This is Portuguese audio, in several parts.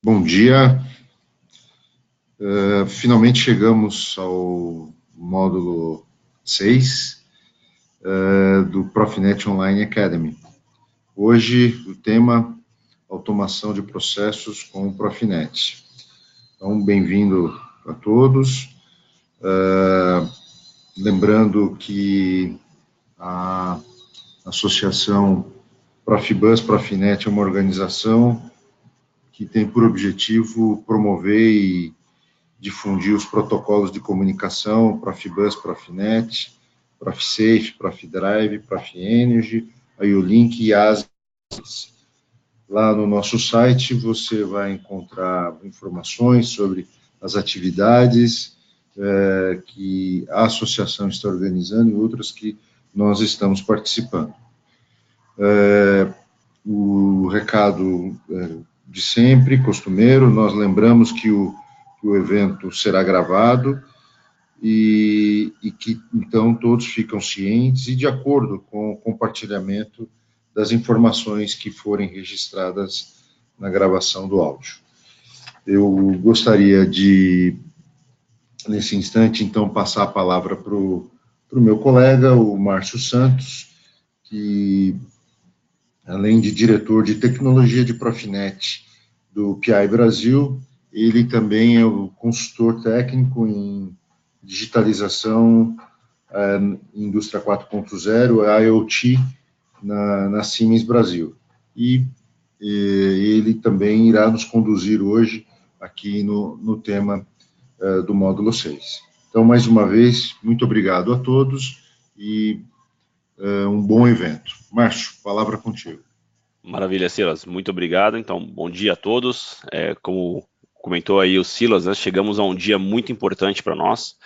Bom dia. Finalmente chegamos ao módulo 6 do Profinet Online Academy. Hoje, o tema automação de processos com o Profinet. Então, bem-vindo a todos. Lembrando que a associação Profibus Profinet é uma organização que tem por objetivo promover e difundir os protocolos de comunicação Profibus, Profinet, Profisafe, Profidrive, Profienergy, IO-Link e ASIS. Lá no nosso site você vai encontrar informações sobre as atividades que a associação está organizando e outras que nós estamos participando. O recado de sempre, costumeiro, nós lembramos que o evento será gravado e que, então, todos ficam cientes e de acordo com o compartilhamento das informações que forem registradas na gravação do áudio. Eu gostaria de, nesse instante, então, passar a palavra para o meu colega, o Márcio Santos, que, além de diretor de tecnologia de Profinet do PI Brasil, ele também é o consultor técnico em digitalização, indústria 4.0, IoT, na Siemens Brasil. E ele também irá nos conduzir hoje aqui no tema do módulo 6. Então, mais uma vez, muito obrigado a todos e um bom evento. Márcio, palavra contigo. Maravilha, Silas, muito obrigado. Então, bom dia a todos. Como comentou aí o Silas, né, chegamos a um dia muito importante para nós.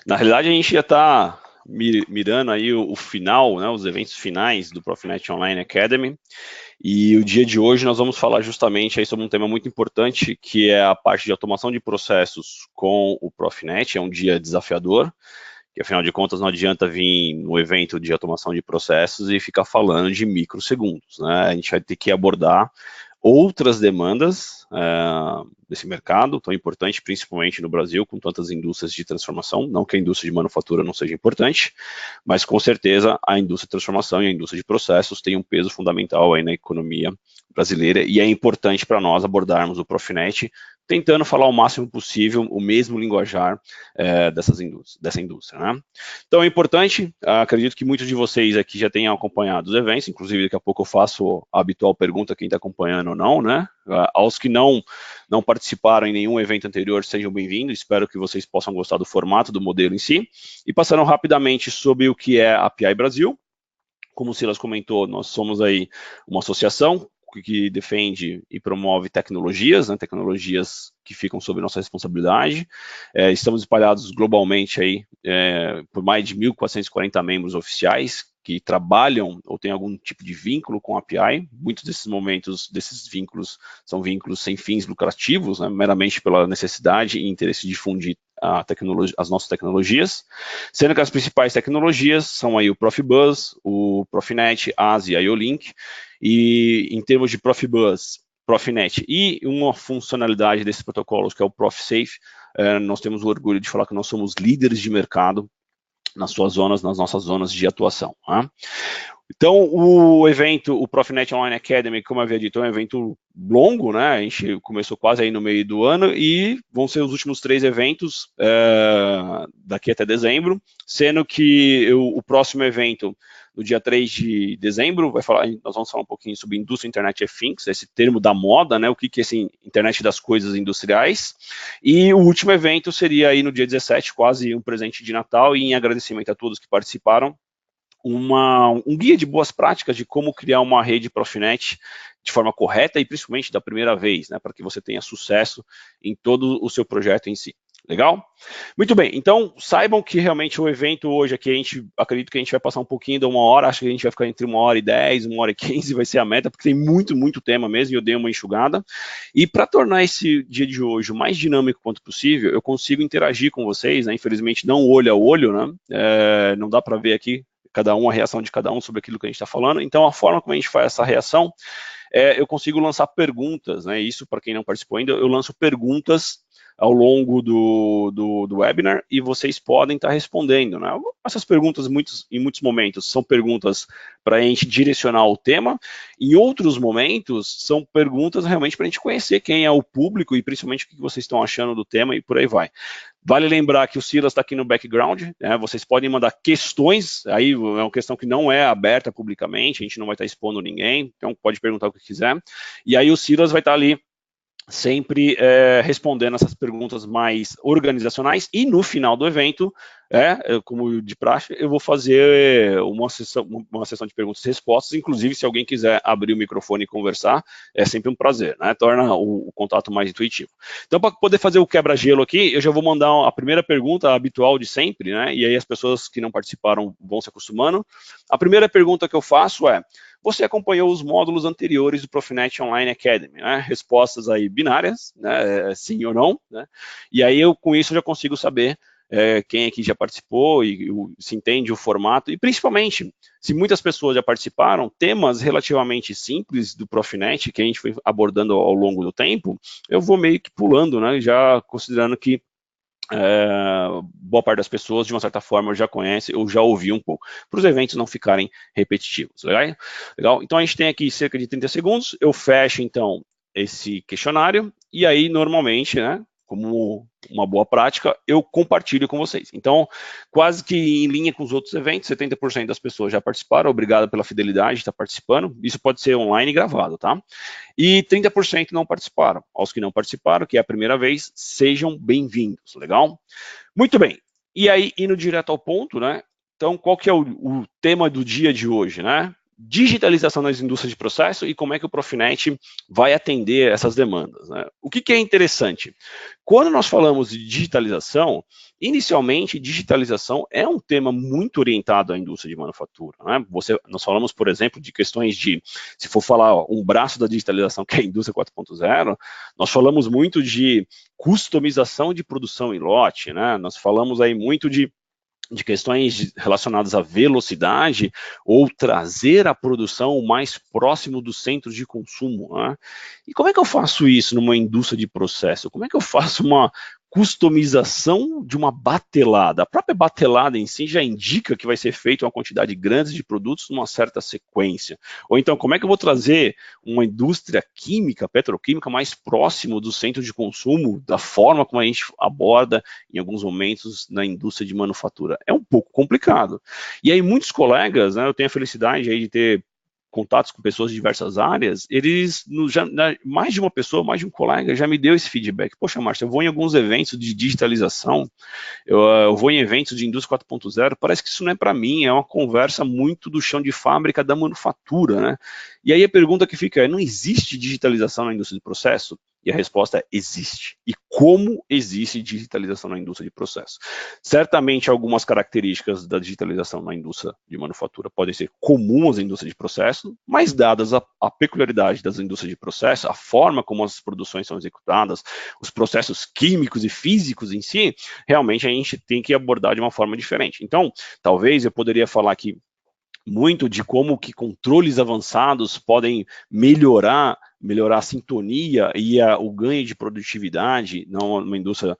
Na realidade, a gente já está mirando aí o final, né, os eventos finais do Profinet Online Academy. E o dia de hoje nós vamos falar justamente aí sobre um tema muito importante, que é a parte de automação de processos com o Profinet. É um dia desafiador, que afinal de contas não adianta vir no evento de automação de processos e ficar falando de microsegundos, né? A gente vai ter que abordar outras demandas desse mercado, tão importante, principalmente no Brasil, com tantas indústrias de transformação. Não que a indústria de manufatura não seja importante, mas com certeza a indústria de transformação e a indústria de processos tem um peso fundamental aí na economia brasileira e é importante para nós abordarmos o Profinet, tentando falar o máximo possível o mesmo linguajar dessa indústria, né? Então é importante, acredito que muitos de vocês aqui já tenham acompanhado os eventos, inclusive daqui a pouco eu faço a habitual pergunta quem está acompanhando ou não, né? Aos que não participaram em nenhum evento anterior, sejam bem-vindos, espero que vocês possam gostar do formato, do modelo em si, e passando rapidamente sobre o que é a PI Brasil. Como o Silas comentou, nós somos aí uma associação que defende e promove tecnologias, né, tecnologias que ficam sob nossa responsabilidade. Estamos espalhados globalmente aí por mais de 1.440 membros oficiais que trabalham ou têm algum tipo de vínculo com a API. Muitos desses vínculos são vínculos sem fins lucrativos, né, meramente pela necessidade e interesse de difundir as nossas tecnologias, sendo que as principais tecnologias são aí o Profibus, o Profinet, ASIS e IO-Link, e em termos de Profibus, Profinet e uma funcionalidade desses protocolos, que é o Profisafe, nós temos o orgulho de falar que nós somos líderes de mercado nas nossas zonas de atuação. Tá? Então, o evento, o Profinet Online Academy, como eu havia dito, é um evento longo, né? A gente começou quase aí no meio do ano e vão ser os últimos 3 eventos daqui até dezembro, sendo que o próximo evento, no dia 3 de dezembro, nós vamos falar um pouquinho sobre indústria Internet of Things, esse termo da moda, né? O que é esse internet das coisas industriais. E o último evento seria aí no dia 17, quase um presente de Natal, e em agradecimento a todos que participaram, um guia de boas práticas de como criar uma rede Profinet de forma correta e principalmente da primeira vez, né, para que você tenha sucesso em todo o seu projeto em si. Legal? Muito bem, então saibam que realmente o evento hoje aqui, acredito que a gente vai passar um pouquinho de 1 hora, acho que a gente vai ficar entre 1h10, 1h15, vai ser a meta, porque tem muito tema mesmo e eu dei uma enxugada. E para tornar esse dia de hoje o mais dinâmico quanto possível, eu consigo interagir com vocês, né, infelizmente não olho a olho, né, não dá para ver aqui a reação de cada um sobre aquilo que a gente está falando. Então, a forma como a gente faz essa reação eu consigo lançar perguntas, né? Isso, para quem não participou ainda, eu lanço perguntas ao longo do webinar e vocês podem estar respondendo, né? Essas perguntas, em muitos momentos, são perguntas para a gente direcionar o tema, em outros momentos, são perguntas realmente para a gente conhecer quem é o público e principalmente o que vocês estão achando do tema e por aí vai. Vale lembrar que o Silas está aqui no background, né? Vocês podem mandar questões, aí é uma questão que não é aberta publicamente, a gente não vai estar expondo ninguém, então pode perguntar o que quiser, e aí o Silas vai estar ali sempre respondendo essas perguntas mais organizacionais, e no final do evento, como de praxe, eu vou fazer uma sessão de perguntas e respostas, inclusive se alguém quiser abrir o microfone e conversar, é sempre um prazer, né? Torna o contato mais intuitivo. Então, para poder fazer o quebra-gelo aqui, eu já vou mandar a primeira pergunta habitual de sempre, né? E aí as pessoas que não participaram vão se acostumando. A primeira pergunta que eu faço é: você acompanhou os módulos anteriores do Profinet Online Academy, né? Respostas aí binárias, né? Sim ou não, né? E aí com isso eu já consigo saber quem aqui já participou e se entende o formato, e principalmente, se muitas pessoas já participaram, temas relativamente simples do Profinet, que a gente foi abordando ao longo do tempo, eu vou meio que pulando, né? Já considerando que boa parte das pessoas, de uma certa forma, já conhece ou já ouviu um pouco, para os eventos não ficarem repetitivos, legal? Então, a gente tem aqui cerca de 30 segundos, eu fecho, então, esse questionário, e aí, normalmente, né, como uma boa prática, eu compartilho com vocês. Então, quase que em linha com os outros eventos, 70% das pessoas já participaram, obrigado pela fidelidade de estar participando, isso pode ser online e gravado, tá? E 30% não participaram. Aos que não participaram, que é a primeira vez, sejam bem-vindos, legal? Muito bem, e aí, indo direto ao ponto, né? Então, qual que é o tema do dia de hoje, né? Digitalização das indústrias de processo e como é que o Profinet vai atender essas demandas, né? O que é interessante? Quando nós falamos de digitalização, inicialmente, digitalização é um tema muito orientado à indústria de manufatura, né? Nós falamos, por exemplo, de questões de, se for falar um braço da digitalização, que é a indústria 4.0, nós falamos muito de customização de produção em lote, né? Nós falamos aí muito de questões relacionadas à velocidade ou trazer a produção mais próximo dos centros de consumo, né? E como é que eu faço isso numa indústria de processo? Como é que eu faço uma customização de uma batelada? A própria batelada em si já indica que vai ser feita uma quantidade grande de produtos numa certa sequência. Ou então, como é que eu vou trazer uma indústria química, petroquímica, mais próximo do centro de consumo, da forma como a gente aborda em alguns momentos na indústria de manufatura? É um pouco complicado. E aí muitos colegas, né, eu tenho a felicidade aí de ter contatos com pessoas de diversas áreas, eles, mais de uma pessoa, mais de um colega já me deu esse feedback. Poxa, Márcio, eu vou em alguns eventos de digitalização, eu vou em eventos de indústria 4.0, parece que isso não é para mim, é uma conversa muito do chão de fábrica da manufatura, né? E aí a pergunta que fica é, não existe digitalização na indústria de processo? E a resposta é, existe. E como existe digitalização na indústria de processo? Certamente algumas características da digitalização na indústria de manufatura podem ser comuns à indústria de processo, mas dadas a peculiaridade das indústrias de processo, a forma como as produções são executadas, os processos químicos e físicos em si, realmente a gente tem que abordar de uma forma diferente. Então, talvez eu poderia falar aqui muito de como que controles avançados podem melhorar a sintonia e o ganho de produtividade numa indústria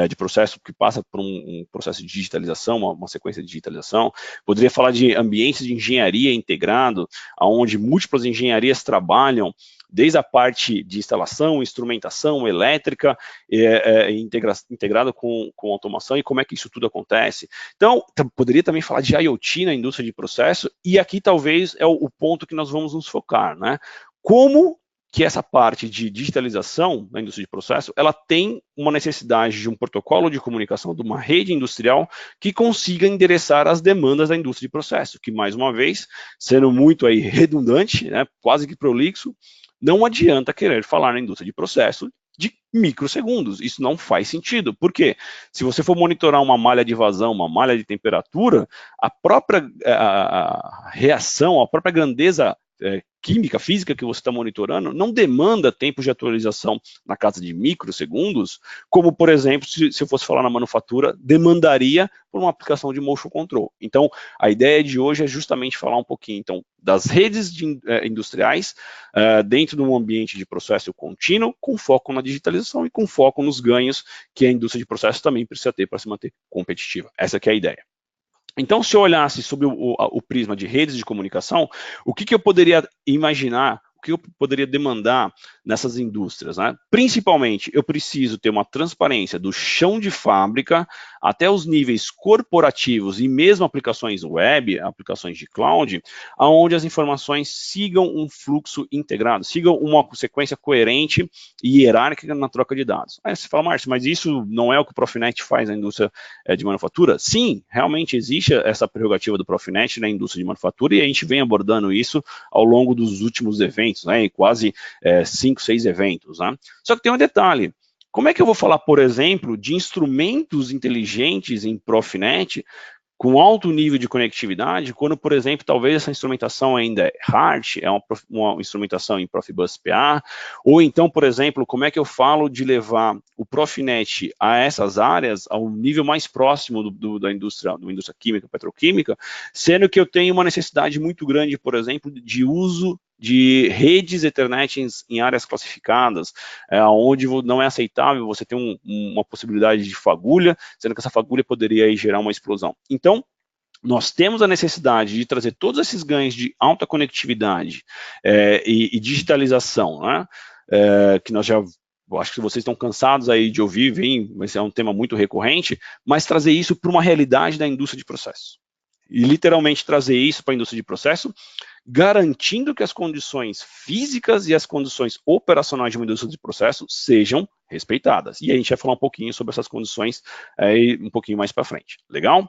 de processo que passa por um processo de digitalização, uma sequência de digitalização. Poderia falar de ambientes de engenharia integrado, onde múltiplas engenharias trabalham, desde a parte de instalação, instrumentação, elétrica, integrado com automação, e como é que isso tudo acontece. Então, poderia também falar de IoT na indústria de processo, e aqui talvez é o ponto que nós vamos nos focar, né? Como que essa parte de digitalização na indústria de processo, ela tem uma necessidade de um protocolo de comunicação, de uma rede industrial que consiga endereçar as demandas da indústria de processo, que, mais uma vez, sendo muito aí redundante, né, quase que prolixo, não adianta querer falar na indústria de processo de microsegundos. Isso não faz sentido. Por quê? Se você for monitorar uma malha de vazão, uma malha de temperatura, a própria reação, a própria grandeza química, física que você está monitorando, não demanda tempo de atualização na casa de microsegundos, como, por exemplo, se eu fosse falar na manufatura, demandaria por uma aplicação de motion control. Então, a ideia de hoje é justamente falar um pouquinho, então, das redes industriais dentro de um ambiente de processo contínuo, com foco na digitalização e com foco nos ganhos que a indústria de processo também precisa ter para se manter competitiva. Essa que é a ideia. Então, se eu olhasse sob o prisma de redes de comunicação, o que eu poderia imaginar, o que eu poderia demandar nessas indústrias, né? Principalmente, eu preciso ter uma transparência do chão de fábrica até os níveis corporativos e mesmo aplicações web, aplicações de cloud, onde as informações sigam um fluxo integrado, sigam uma sequência coerente e hierárquica na troca de dados. Aí você fala, Márcio, mas isso não é o que o Profinet faz na indústria de manufatura? Sim, realmente existe essa prerrogativa do Profinet na indústria de manufatura e a gente vem abordando isso ao longo dos últimos eventos, né, em quase 5, 6 eventos. Né? Só que tem um detalhe, como é que eu vou falar, por exemplo, de instrumentos inteligentes em Profinet com alto nível de conectividade, quando, por exemplo, talvez essa instrumentação ainda é hard, é uma instrumentação em Profibus PA, ou então, por exemplo, como é que eu falo de levar o Profinet a essas áreas, ao nível mais próximo da indústria química, petroquímica, sendo que eu tenho uma necessidade muito grande, por exemplo, de uso de redes Ethernet em áreas classificadas, onde não é aceitável você ter uma possibilidade de fagulha, sendo que essa fagulha poderia aí gerar uma explosão. Então, nós temos a necessidade de trazer todos esses ganhos de alta conectividade e digitalização, né? Que nós já, acho que vocês estão cansados aí de ouvir, vai ser um tema muito recorrente, mas trazer isso para uma realidade da indústria de processo. E literalmente trazer isso para a indústria de processo, garantindo que as condições físicas e as condições operacionais de uma indústria de processo sejam respeitadas. E a gente vai falar um pouquinho sobre essas condições um pouquinho mais para frente. Legal?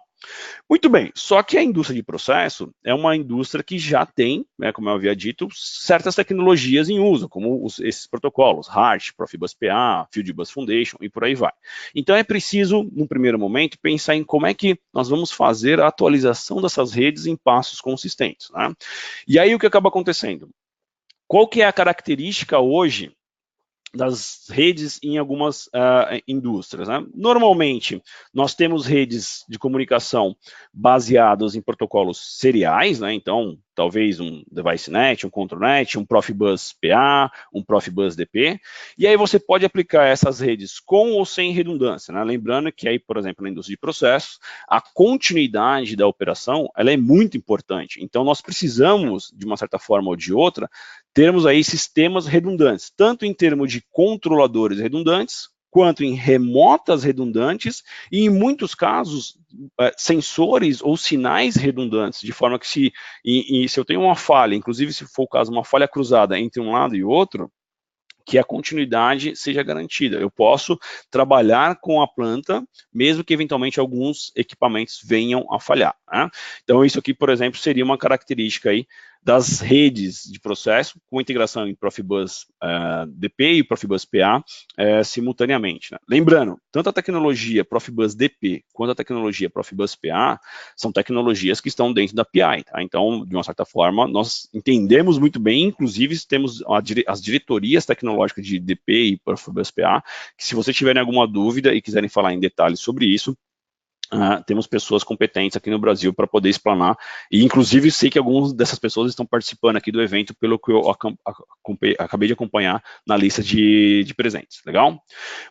Muito bem, só que a indústria de processo é uma indústria que já tem, né, como eu havia dito, certas tecnologias em uso, como esses protocolos, HART, Profibus PA, Fieldbus Foundation e por aí vai. Então é preciso, no primeiro momento, pensar em como é que nós vamos fazer a atualização dessas redes em passos consistentes. Né? E aí o que acaba acontecendo? Qual que é a característica hoje das redes em algumas indústrias? Né? Normalmente, nós temos redes de comunicação baseadas em protocolos seriais, né? Então, talvez um DeviceNet, um ControlNet, um Profibus PA, um Profibus DP, e aí você pode aplicar essas redes com ou sem redundância, né? Lembrando que aí, por exemplo, na indústria de processos, a continuidade da operação, ela é muito importante, então nós precisamos, de uma certa forma ou de outra, termos aí sistemas redundantes, tanto em termos de controladores redundantes, quanto em remotas redundantes e, em muitos casos, sensores ou sinais redundantes, de forma que se eu tenho uma falha, inclusive se for o caso, uma falha cruzada entre um lado e outro, que a continuidade seja garantida. Eu posso trabalhar com a planta, mesmo que eventualmente alguns equipamentos venham a falhar. Né? Então, isso aqui, por exemplo, seria uma característica aí das redes de processo, com integração em Profibus DP e Profibus PA simultaneamente. Né? Lembrando, tanto a tecnologia Profibus DP quanto a tecnologia Profibus PA são tecnologias que estão dentro da PI. Tá? Então, de uma certa forma, nós entendemos muito bem, inclusive temos as diretorias tecnológicas de DP e Profibus PA, que se vocês tiverem alguma dúvida e quiserem falar em detalhes sobre isso, temos pessoas competentes aqui no Brasil para poder explanar, e inclusive sei que algumas dessas pessoas estão participando aqui do evento, pelo que eu acabei de acompanhar na lista de presentes, legal?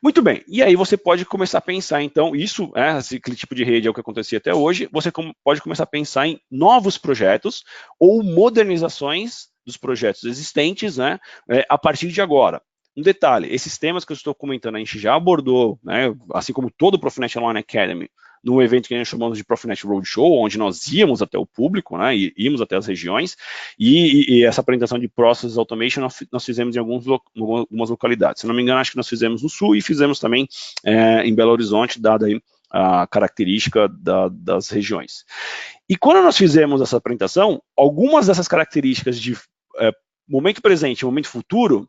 Muito bem, e aí você pode começar a pensar, então, esse tipo de rede é o que acontecia até hoje, você pode começar a pensar em novos projetos ou modernizações dos projetos existentes, né, a partir de agora. Um detalhe, esses temas que eu estou comentando, a gente já abordou, né, assim como todo o Profinet Online Academy, no evento que a gente chamamos de Profinet Roadshow, onde nós íamos até o público, né, e íamos até as regiões, e essa apresentação de Process Automation nós fizemos em algumas localidades. Se não me engano, acho que nós fizemos no Sul e fizemos também em Belo Horizonte, dada aí a característica das regiões. E quando nós fizemos essa apresentação, algumas dessas características de momento presente e momento futuro,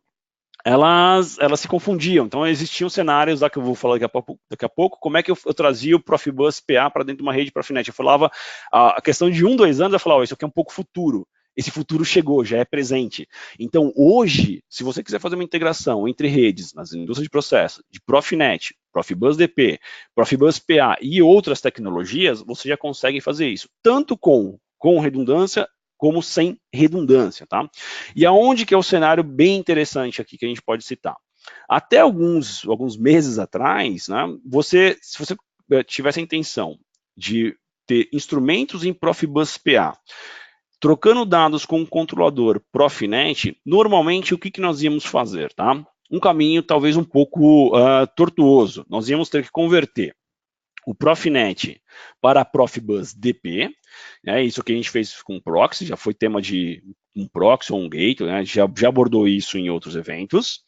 elas se confundiam. Então, existiam cenários lá que eu vou falar daqui a pouco, como é que eu trazia o Profibus PA para dentro de uma rede Profinet. Eu falava, a questão de 1, 2 anos, eu falava, isso aqui é um pouco futuro. esse futuro chegou, já é presente. Então, hoje, se você quiser fazer uma integração entre redes nas indústrias de processo, de Profinet, Profibus DP, Profibus PA e outras tecnologias, você já consegue fazer isso, tanto com redundância como sem redundância, tá? E aonde que é o cenário bem interessante aqui que a gente pode citar? Até alguns meses atrás, né, se você tivesse a intenção de ter instrumentos em Profibus PA, trocando dados com o controlador Profinet, normalmente o que nós íamos fazer, tá? Um caminho talvez um pouco tortuoso. Nós íamos ter que converter o Profinet para a Profibus DP, né, isso que a gente fez com proxy, já foi tema de um proxy ou um gateway, né, já abordou isso em outros eventos,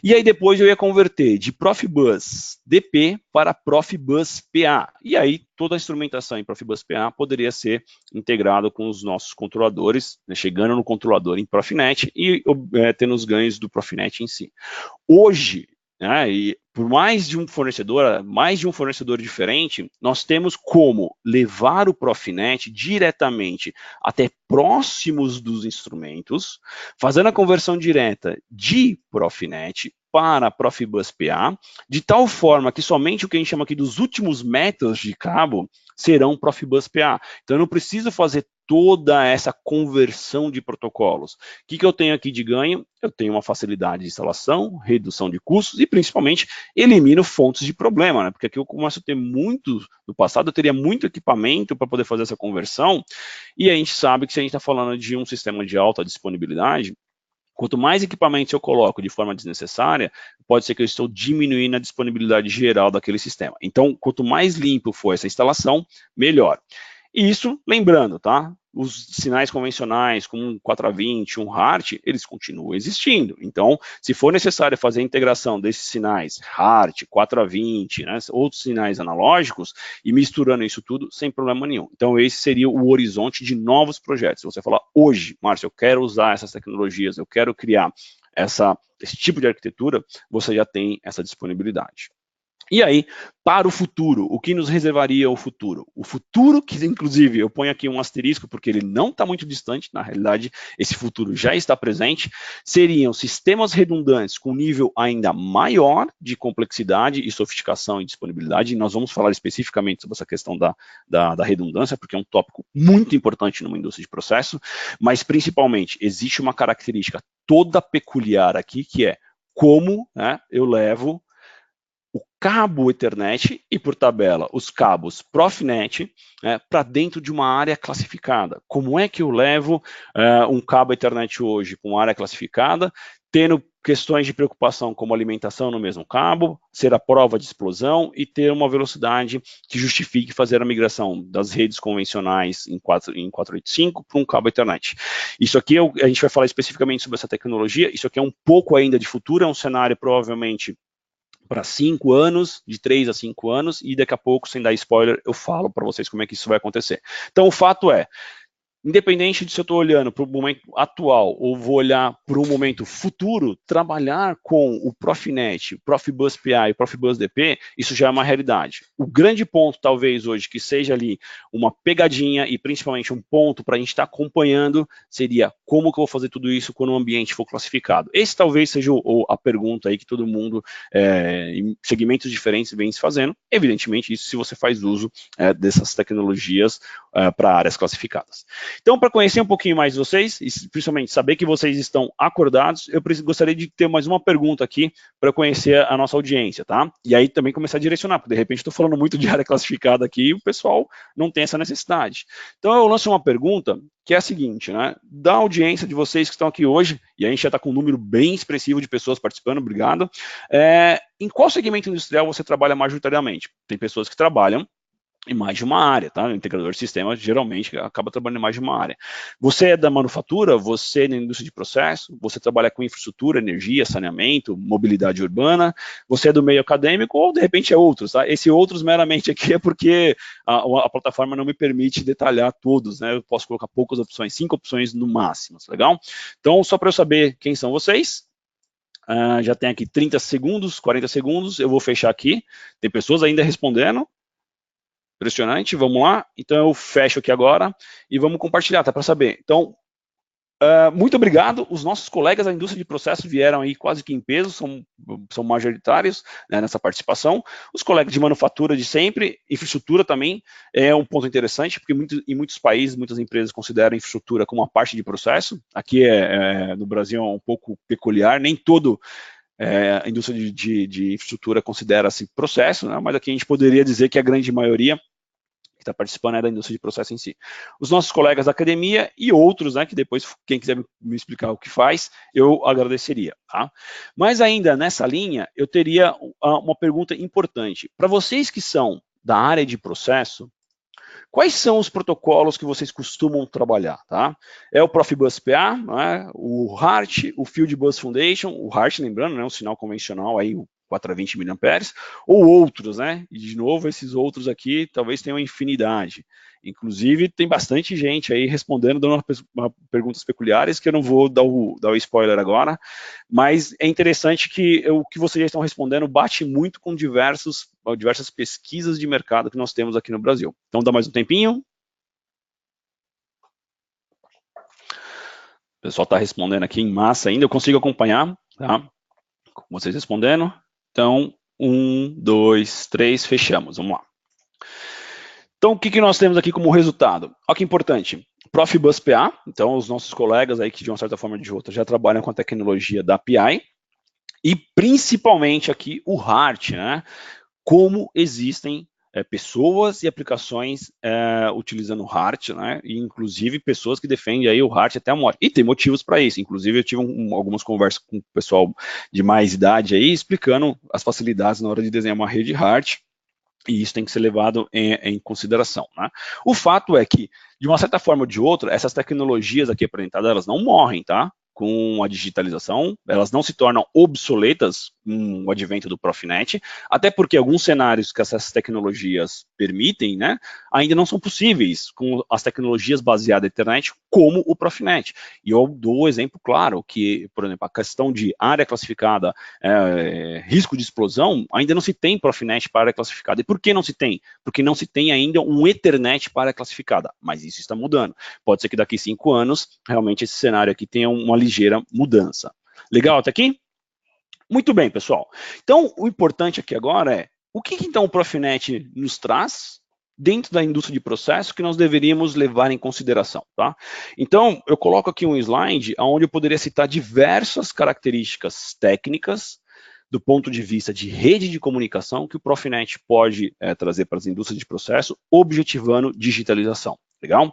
e aí depois eu ia converter de Profibus DP para Profibus PA, e aí toda a instrumentação em Profibus PA poderia ser integrada com os nossos controladores, né, chegando no controlador em Profinet e tendo os ganhos do Profinet em si. Hoje, e por mais de um fornecedor diferente, nós temos como levar o Profinet diretamente até próximos dos instrumentos, fazendo a conversão direta de Profinet para Profibus PA, de tal forma que somente o que a gente chama aqui dos últimos metros de cabo serão Profibus PA. Então eu não preciso fazer toda essa conversão de protocolos. O que eu tenho aqui de ganho? Eu tenho uma facilidade de instalação, redução de custos e, principalmente, elimino fontes de problema, né? Porque aqui eu começo a ter muito, no passado eu teria muito equipamento para poder fazer essa conversão, e a gente sabe que se a gente está falando de um sistema de alta disponibilidade, quanto mais equipamentos eu coloco de forma desnecessária, pode ser que eu estou diminuindo a disponibilidade geral daquele sistema. Então, quanto mais limpo for essa instalação, melhor. E isso, lembrando, tá? Os sinais convencionais, como um 4A20, um HART, eles continuam existindo. Então, se for necessário fazer a integração desses sinais HART, 4A20, né, outros sinais analógicos, e misturando isso tudo, sem problema nenhum. Então, esse seria o horizonte de novos projetos. Se você falar, hoje, Márcio, eu quero usar essas tecnologias, eu quero criar esse tipo de arquitetura, você já tem essa disponibilidade. E aí, para o futuro, o que nos reservaria o futuro? O futuro, que inclusive eu ponho aqui um asterisco, porque ele não está muito distante, na realidade, esse futuro já está presente, seriam sistemas redundantes com nível ainda maior de complexidade e sofisticação e disponibilidade, e nós vamos falar especificamente sobre essa questão da redundância, porque é um tópico muito importante numa indústria de processo, mas principalmente existe uma característica toda peculiar aqui, que é como, né, eu levo o cabo Ethernet e, por tabela, os cabos Profinet, para dentro de uma área classificada. Como é que eu levo um cabo Ethernet hoje com área classificada, tendo questões de preocupação como alimentação no mesmo cabo, ser a prova de explosão e ter uma velocidade que justifique fazer a migração das redes convencionais em 485 para um cabo Ethernet. Isso aqui, a gente vai falar especificamente sobre essa tecnologia, isso aqui é um pouco ainda de futuro, é um cenário provavelmente para 5 anos, de 3 a 5 anos, e daqui a pouco, sem dar spoiler, eu falo para vocês como é que isso vai acontecer. Então, o fato é, independente de se eu estou olhando para o momento atual ou vou olhar para o momento futuro, trabalhar com o Profinet, Profibus PA e Profibus DP, isso já é uma realidade. O grande ponto, talvez, hoje, que seja ali uma pegadinha e principalmente um ponto para a gente estar acompanhando, seria como que eu vou fazer tudo isso quando o ambiente for classificado. Esse talvez seja a pergunta aí que todo mundo, em segmentos diferentes, vem se fazendo. Evidentemente, isso se você faz uso dessas tecnologias para áreas classificadas. Então, para conhecer um pouquinho mais de vocês, e principalmente saber que vocês estão acordados, eu gostaria de ter mais uma pergunta aqui para conhecer a nossa audiência, tá? E aí também começar a direcionar, porque de repente estou falando muito de área classificada aqui e o pessoal não tem essa necessidade. Então, eu lanço uma pergunta que é a seguinte, né? Da audiência de vocês que estão aqui hoje, e a gente já está com um número bem expressivo de pessoas participando, obrigado. Em qual segmento industrial você trabalha majoritariamente? Tem pessoas que trabalham em mais de uma área, tá? O integrador de sistemas geralmente acaba trabalhando em mais de uma área. Você é da manufatura, você é da indústria de processo, você trabalha com infraestrutura, energia, saneamento, mobilidade urbana, você é do meio acadêmico ou de repente é outros, tá? Esse outros meramente aqui é porque a plataforma não me permite detalhar todos, né? Eu posso colocar poucas opções, 5 opções no máximo, tá legal? Então, só para eu saber quem são vocês, já tem aqui 30 segundos, 40 segundos, eu vou fechar aqui, tem pessoas ainda respondendo. Impressionante, vamos lá. Então eu fecho aqui agora e vamos compartilhar, tá? Para saber. Então, Muito obrigado. Os nossos colegas da indústria de processos vieram aí quase que em peso, são majoritários, né, nessa participação. Os colegas de manufatura de sempre, infraestrutura também é um ponto interessante, porque em muitos países, muitas empresas consideram a infraestrutura como uma parte de processo. Aqui no Brasil é um pouco peculiar, nem todo a indústria de infraestrutura considera-se processo, né, mas aqui a gente poderia dizer que a grande maioria que está participando da indústria de processo em si. Os nossos colegas da academia e outros, né, que depois, quem quiser me explicar o que faz, eu agradeceria. Tá? Mas ainda nessa linha, eu teria uma pergunta importante. Para vocês que são da área de processo, quais são os protocolos que vocês costumam trabalhar? Tá? É o Profibus PA, né, o HART, o Field Bus Foundation, o HART, lembrando, né, um sinal convencional, aí, 4 a 20 mA, ou outros, né? E, de novo, esses outros aqui talvez tenham infinidade. Inclusive, tem bastante gente aí respondendo, dando perguntas peculiares, que eu não vou dar o spoiler agora, mas é interessante que o que vocês já estão respondendo bate muito com diversas pesquisas de mercado que nós temos aqui no Brasil. Então, dá mais um tempinho. O pessoal está respondendo aqui em massa ainda, eu consigo acompanhar, tá? Com vocês respondendo. Então, 1, 2, 3, fechamos. Vamos lá. Então, o que nós temos aqui como resultado? Olha que importante. Profibus PA, então os nossos colegas aí que de uma certa forma ou de outra já trabalham com a tecnologia da API, e principalmente aqui o HART, né? Como existem pessoas e aplicações utilizando o HART, né? E inclusive pessoas que defendem aí o HART até a morte. E tem motivos para isso. Inclusive eu tive algumas conversas com o pessoal de mais idade aí, explicando as facilidades na hora de desenhar uma rede HART, e isso tem que ser levado em consideração. Né? O fato é que, de uma certa forma ou de outra, essas tecnologias aqui apresentadas, elas não morrem, tá? Com a digitalização, elas não se tornam obsoletas com o advento do Profinet, até porque alguns cenários que essas tecnologias permitem, né, ainda não são possíveis com as tecnologias baseadas na internet, como o Profinet. E eu dou um exemplo claro, que, por exemplo, a questão de área classificada, risco de explosão, ainda não se tem Profinet para área classificada. E por que não se tem? Porque não se tem ainda um Ethernet para área classificada, mas isso está mudando. Pode ser que daqui 5 anos, realmente esse cenário aqui tenha uma ligeira mudança. Legal até aqui? Muito bem, pessoal. Então, o importante aqui agora é, o que então o Profinet nos traz dentro da indústria de processo que nós deveríamos levar em consideração, tá? Então, eu coloco aqui um slide onde eu poderia citar diversas características técnicas do ponto de vista de rede de comunicação que o Profinet pode trazer para as indústrias de processo, objetivando digitalização. Legal?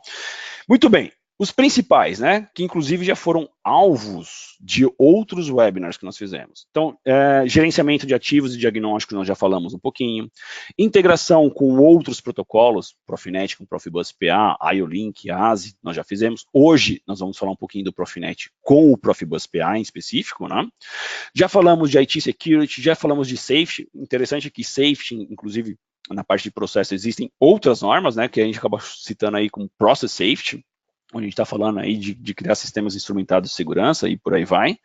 Muito bem. Os principais, né, que inclusive já foram alvos de outros webinars que nós fizemos. Então, gerenciamento de ativos e diagnóstico, nós já falamos um pouquinho. Integração com outros protocolos, Profinet com Profibus PA, IO-Link, ASI, nós já fizemos. Hoje, nós vamos falar um pouquinho do Profinet com o Profibus PA em específico, né? Já falamos de IT Security, já falamos de Safety. Interessante que Safety, inclusive, na parte de processo, existem outras normas, né, que a gente acaba citando aí como Process Safety, onde a gente está falando aí de criar sistemas instrumentados de segurança e por aí vai.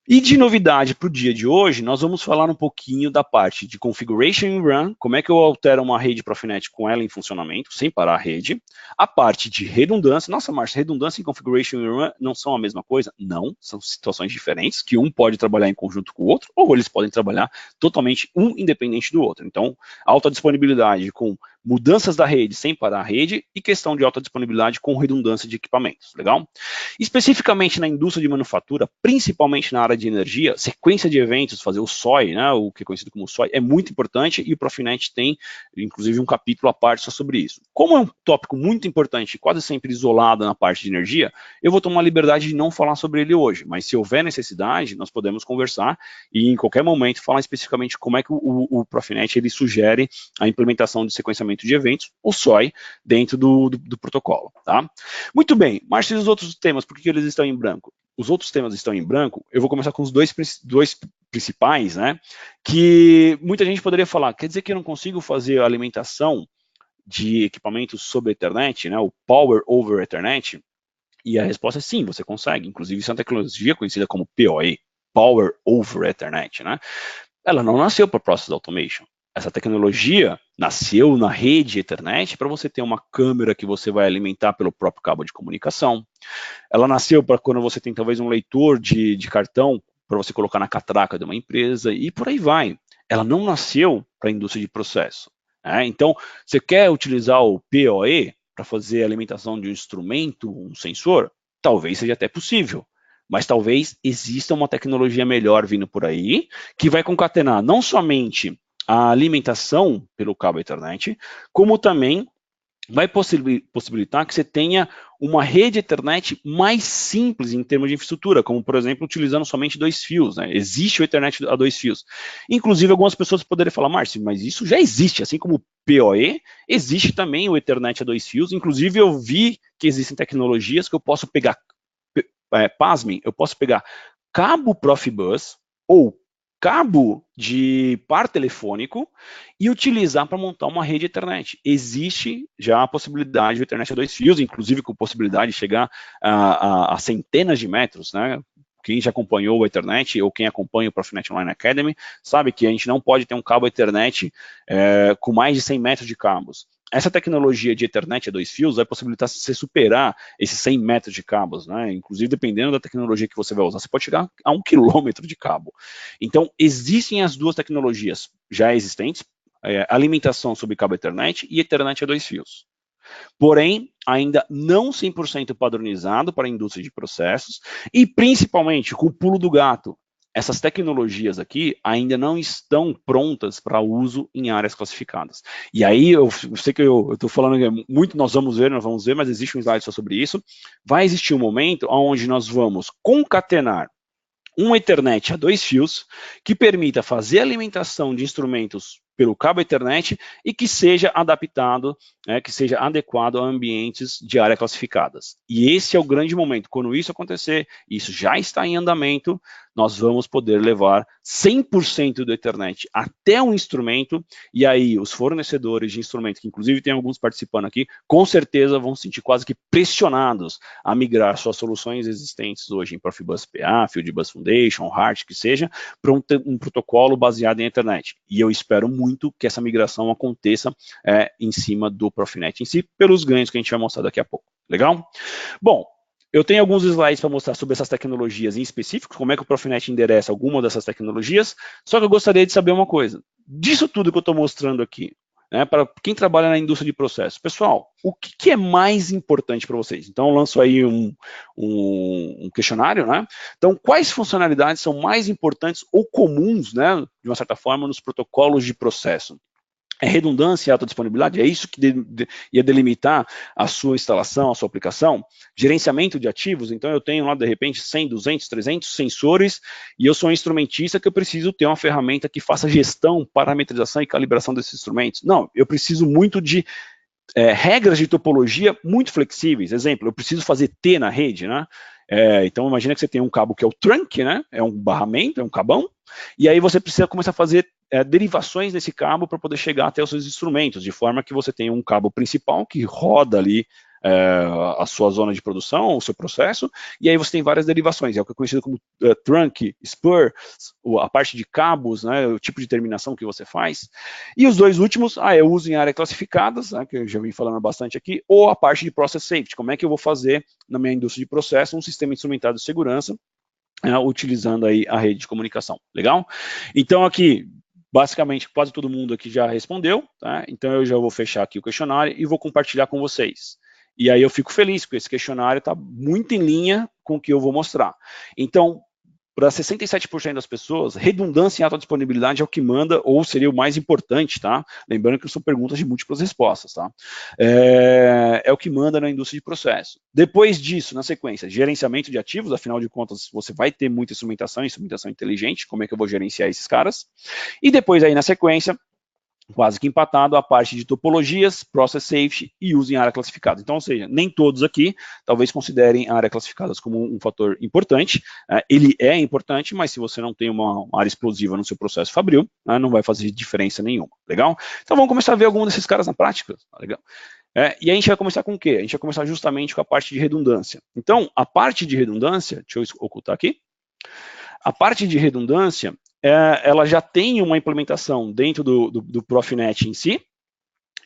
E de novidade para o dia de hoje, nós vamos falar um pouquinho da parte de Configuration and Run, como é que eu altero uma rede Profinet com ela em funcionamento, sem parar a rede. A parte de redundância, nossa, Márcio, redundância e Configuration and Run não são a mesma coisa? Não, são situações diferentes, que um pode trabalhar em conjunto com o outro, ou eles podem trabalhar totalmente um independente do outro. Então, alta disponibilidade com mudanças da rede sem parar a rede e questão de alta disponibilidade com redundância de equipamentos, legal? Especificamente na indústria de manufatura, principalmente na área de energia, sequência de eventos, fazer o SOI, né, o que é conhecido como SOI, é muito importante e o Profinet tem, inclusive, um capítulo à parte só sobre isso. Como é um tópico muito importante, quase sempre isolado na parte de energia, eu vou tomar a liberdade de não falar sobre ele hoje, mas se houver necessidade, nós podemos conversar e em qualquer momento falar especificamente como é que o Profinet ele sugere a implementação de sequenciamento de eventos, o SOI, dentro do protocolo. Tá? Muito bem, mas os outros temas, por que eles estão em branco? Os outros temas estão em branco, eu vou começar com os dois principais, né? Que muita gente poderia falar, quer dizer que eu não consigo fazer a alimentação de equipamentos sobre Ethernet, né? O Power over Ethernet? E a resposta é sim, você consegue. Inclusive, isso é uma tecnologia conhecida como PoE, Power over Ethernet, né? Ela não nasceu para Process Automation. Essa tecnologia nasceu na rede Ethernet para você ter uma câmera que você vai alimentar pelo próprio cabo de comunicação. Ela nasceu para quando você tem talvez um leitor de cartão para você colocar na catraca de uma empresa e por aí vai. Ela não nasceu para a indústria de processo. Então, você quer utilizar o PoE para fazer a alimentação de um instrumento, um sensor? Talvez seja até possível. Mas talvez exista uma tecnologia melhor vindo por aí, que vai concatenar não somente a alimentação pelo cabo Ethernet, como também vai possibilitar que você tenha uma rede Ethernet mais simples em termos de infraestrutura, como, por exemplo, utilizando somente 2 fios. Existe o Ethernet a 2 fios. Inclusive, algumas pessoas poderiam falar, Márcio, mas isso já existe, assim como o PoE, existe também o Ethernet a 2 fios. Inclusive, eu vi que existem tecnologias que eu posso pegar, pasmem, eu posso pegar cabo Profibus ou cabo de par telefônico e utilizar para montar uma rede Ethernet. Existe já a possibilidade de Ethernet a 2 fios, inclusive com possibilidade de chegar a centenas de metros, né? Quem já acompanhou o Ethernet ou quem acompanha o Profinet Online Academy sabe que a gente não pode ter um cabo Ethernet com mais de 100 metros de cabos. Essa tecnologia de Ethernet a 2 fios vai possibilitar você superar esses 100 metros de cabos, né? Inclusive, dependendo da tecnologia que você vai usar, você pode chegar a 1 quilômetro de cabo. Então, existem as duas tecnologias já existentes, alimentação sob cabo Ethernet e Ethernet a 2 fios. Porém, ainda não 100% padronizado para a indústria de processos e, principalmente, com o pulo do gato, essas tecnologias aqui ainda não estão prontas para uso em áreas classificadas. E aí, eu sei que eu estou falando que muito nós vamos ver, mas existe um slide só sobre isso. Vai existir um momento onde nós vamos concatenar um Ethernet a 2 fios que permita fazer alimentação de instrumentos pelo cabo Ethernet e que seja adaptado, que seja adequado a ambientes de área classificadas. E esse é o grande momento. Quando isso acontecer, isso já está em andamento, nós vamos poder levar 100% do Ethernet até um instrumento, e aí os fornecedores de instrumento, que inclusive tem alguns participando aqui, com certeza vão se sentir quase que pressionados a migrar suas soluções existentes hoje em Profibus PA, Fieldbus Foundation, HART, que seja, para um protocolo baseado em Ethernet. E eu espero muito que essa migração aconteça em cima do Profinet em si, pelos ganhos que a gente vai mostrar daqui a pouco. Legal? Bom, eu tenho alguns slides para mostrar sobre essas tecnologias em específico, como é que o Profinet endereça alguma dessas tecnologias, só que eu gostaria de saber uma coisa. Disso tudo que eu estou mostrando aqui, para quem trabalha na indústria de processos, pessoal, o que é mais importante para vocês? Então, eu lanço aí um questionário, né? Então, quais funcionalidades são mais importantes ou comuns, né, de uma certa forma, nos protocolos de processo? É redundância e alta disponibilidade? É isso que ia delimitar a sua instalação, a sua aplicação? Gerenciamento de ativos? Então, eu tenho lá, de repente, 100, 200, 300 sensores e eu sou um instrumentista que eu preciso ter uma ferramenta que faça gestão, parametrização e calibração desses instrumentos. Não, eu preciso muito de regras de topologia muito flexíveis. Exemplo, eu preciso fazer T na rede, né? Então, imagina que você tem um cabo que é o trunk, né? É um barramento, é um cabão, e aí você precisa começar a fazer derivações desse cabo para poder chegar até os seus instrumentos, de forma que você tenha um cabo principal que roda ali a sua zona de produção, o seu processo, e aí você tem várias derivações, é o que é conhecido como trunk, spur, a parte de cabos, né, o tipo de terminação que você faz. E os dois últimos, eu uso em áreas classificadas, né, que eu já vim falando bastante aqui, ou a parte de process safety, como é que eu vou fazer na minha indústria de processo um sistema instrumentado de segurança, utilizando aí a rede de comunicação. Legal? Então aqui, basicamente, quase todo mundo aqui já respondeu, tá? Então eu já vou fechar aqui o questionário e vou compartilhar com vocês. E aí eu fico feliz, porque esse questionário está muito em linha com o que eu vou mostrar. Então, para 67% das pessoas, redundância e alta disponibilidade é o que manda, ou seria o mais importante, tá? Lembrando que são perguntas de múltiplas respostas, tá? É o que manda na indústria de processo. Depois disso, na sequência, gerenciamento de ativos, afinal de contas, você vai ter muita instrumentação inteligente, como é que eu vou gerenciar esses caras? E depois aí, na sequência, quase que empatado a parte de topologias, process safety e uso em área classificada. Então, ou seja, nem todos aqui talvez considerem a área classificada como um fator importante. Ele é importante, mas se você não tem uma área explosiva no seu processo fabril, não vai fazer diferença nenhuma. Legal? Então, vamos começar a ver algum desses caras na prática. Legal? E a gente vai começar com o quê? A gente vai começar justamente com a parte de redundância. Então, a parte de redundância, deixa eu ocultar aqui. A parte de redundância, ela já tem uma implementação dentro do Profinet em si,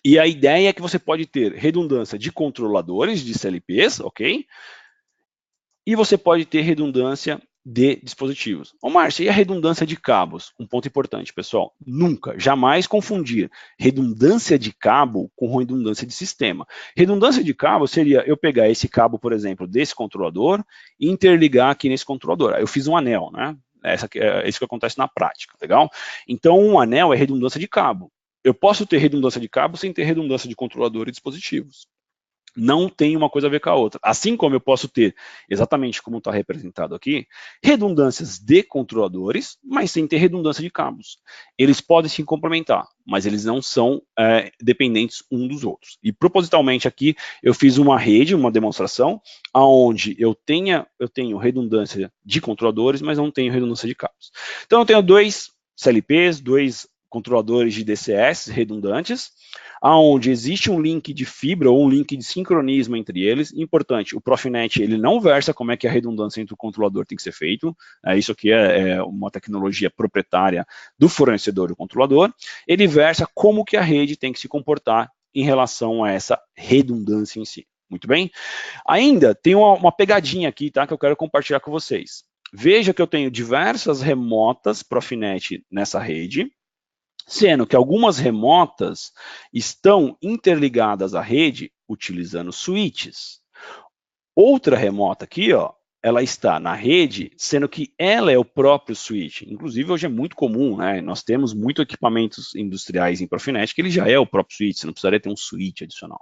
e a ideia é que você pode ter redundância de controladores de CLPs, ok? E você pode ter redundância de dispositivos. Ô, Márcio, e a redundância de cabos? Um ponto importante, pessoal. Nunca, jamais confundir redundância de cabo com redundância de sistema. Redundância de cabo seria eu pegar esse cabo, por exemplo, desse controlador e interligar aqui nesse controlador. Aí eu fiz um anel, né? É isso que acontece na prática, legal? Então, um anel é redundância de cabo. Eu posso ter redundância de cabo sem ter redundância de controlador e dispositivos. Não tem uma coisa a ver com a outra. Assim como eu posso ter, exatamente como está representado aqui, redundâncias de controladores, mas sem ter redundância de cabos. Eles podem se complementar, mas eles não são dependentes um dos outros. E propositalmente aqui eu fiz uma rede, uma demonstração, onde eu tenho redundância de controladores, mas não tenho redundância de cabos. Então eu tenho dois CLPs, dois controladores de DCS redundantes, aonde existe um link de fibra ou um link de sincronismo entre eles. Importante, o Profinet ele não versa como é que a redundância entre o controlador tem que ser feito. Isso aqui é uma tecnologia proprietária do fornecedor do controlador. Ele versa como que a rede tem que se comportar em relação a essa redundância em si. Muito bem? Ainda tem uma pegadinha aqui, tá, que eu quero compartilhar com vocês. Veja que eu tenho diversas remotas Profinet nessa rede, sendo que algumas remotas estão interligadas à rede utilizando switches. Outra remota aqui, ó, ela está na rede, sendo que ela é o próprio switch. Inclusive, hoje é muito comum, né? Nós temos muitos equipamentos industriais em Profinet que ele já é o próprio switch, você não precisaria ter um switch adicional.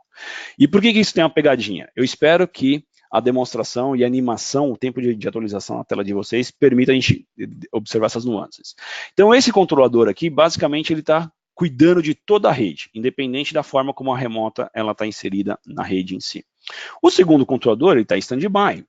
E por que isso tem uma pegadinha? Eu espero que a demonstração e a animação, o tempo de atualização na tela de vocês, permita a gente observar essas nuances. Então, esse controlador aqui, basicamente, ele está cuidando de toda a rede, independente da forma como a remota ela está inserida na rede em si. O segundo controlador, ele está em stand-by.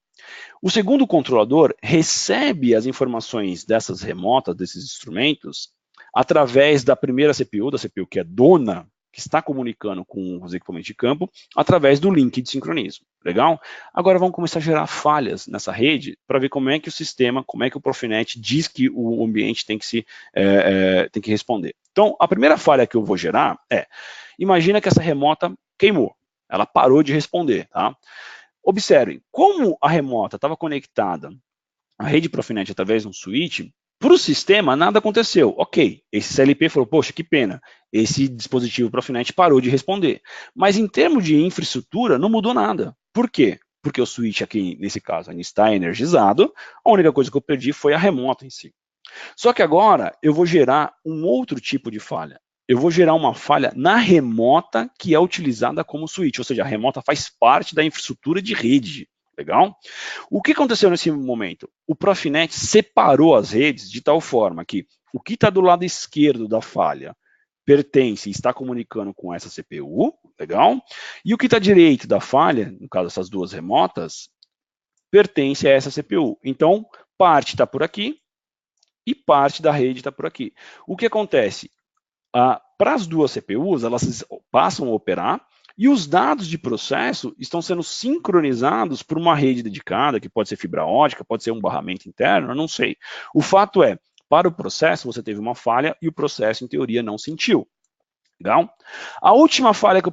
O segundo controlador recebe as informações dessas remotas, desses instrumentos, através da primeira CPU, da CPU que é dona, que está comunicando com os equipamentos de campo, através do link de sincronismo. Legal? Agora vamos começar a gerar falhas nessa rede para ver como é que o sistema, como é que o Profinet diz que o ambiente tem que responder. Então, a primeira falha que eu vou gerar imagina que essa remota queimou, ela parou de responder, tá? Observem, como a remota estava conectada à rede Profinet através de um switch, para o sistema nada aconteceu. Ok, esse CLP falou, poxa, que pena, esse dispositivo Profinet parou de responder. Mas em termos de infraestrutura, não mudou nada. Por quê? Porque o switch aqui, nesse caso, ainda está energizado, a única coisa que eu perdi foi a remota em si. Só que agora eu vou gerar um outro tipo de falha. Eu vou gerar uma falha na remota que é utilizada como switch, ou seja, a remota faz parte da infraestrutura de rede. Legal? O que aconteceu nesse momento? O Profinet separou as redes de tal forma que o que está do lado esquerdo da falha pertence e está comunicando com essa CPU, legal? E o que está direito da falha, no caso essas duas remotas, pertence a essa CPU. Então, parte está por aqui e parte da rede está por aqui. O que acontece? Para as duas CPUs, elas passam a operar e os dados de processo estão sendo sincronizados por uma rede dedicada, que pode ser fibra ótica, pode ser um barramento interno, eu não sei. O fato é, para o processo, você teve uma falha e o processo, em teoria, não sentiu. Legal? As últimas falhas que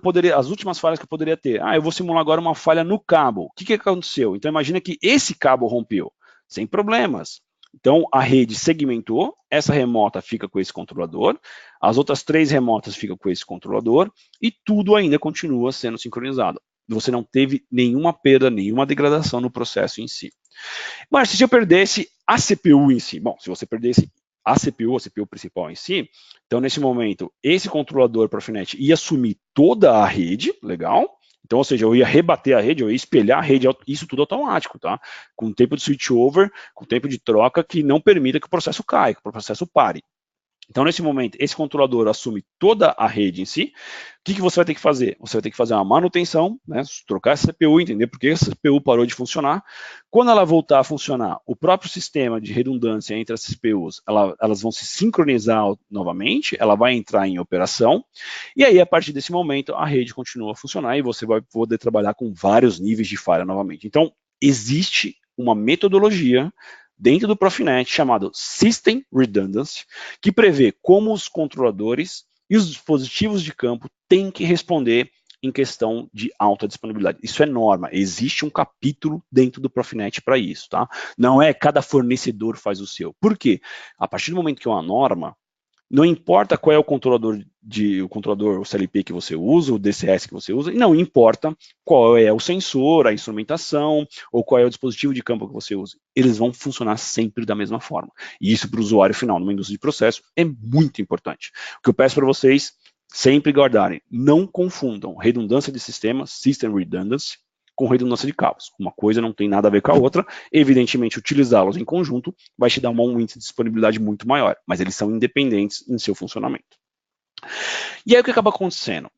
eu poderia ter, eu vou simular agora uma falha no cabo. O que aconteceu? Então, imagina que esse cabo rompeu, sem problemas. Então, a rede segmentou, essa remota fica com esse controlador, as outras 3 remotas ficam com esse controlador, e tudo ainda continua sendo sincronizado. Você não teve nenhuma perda, nenhuma degradação no processo em si. Mas se eu perdesse a CPU em si, bom, se você perdesse a CPU principal em si, então nesse momento, esse controlador Profinet ia assumir toda a rede, legal? Então, ou seja, eu ia rebater a rede, eu ia espelhar a rede, isso tudo automático, tá? Com tempo de switchover, com tempo de troca que não permita que o processo caia, que o processo pare. Então, nesse momento, esse controlador assume toda a rede em si. O que você vai ter que fazer? Você vai ter que fazer uma manutenção, né? Trocar essa CPU, entender por que essa CPU parou de funcionar. Quando ela voltar a funcionar, o próprio sistema de redundância entre as CPUs, elas vão se sincronizar novamente, ela vai entrar em operação, e aí, a partir desse momento, a rede continua a funcionar e você vai poder trabalhar com vários níveis de falha novamente. Então, existe uma metodologia dentro do Profinet chamado System Redundancy, que prevê como os controladores e os dispositivos de campo têm que responder em questão de alta disponibilidade. Isso é norma, existe um capítulo dentro do Profinet para isso, tá? Não é cada fornecedor faz o seu. Por quê? A partir do momento que é uma norma, não importa qual é o controlador, o CLP que você usa, o DCS que você usa, e não importa qual é o sensor, a instrumentação, ou qual é o dispositivo de campo que você usa. Eles vão funcionar sempre da mesma forma. E isso para o usuário final, numa indústria de processo, é muito importante. O que eu peço para vocês, sempre guardarem, não confundam redundância de sistema, System Redundancy, com redundância de cabos. Uma coisa não tem nada a ver com a outra. Evidentemente, utilizá-los em conjunto vai te dar um índice de disponibilidade muito maior, mas eles são independentes em seu funcionamento. E aí o que acaba acontecendo?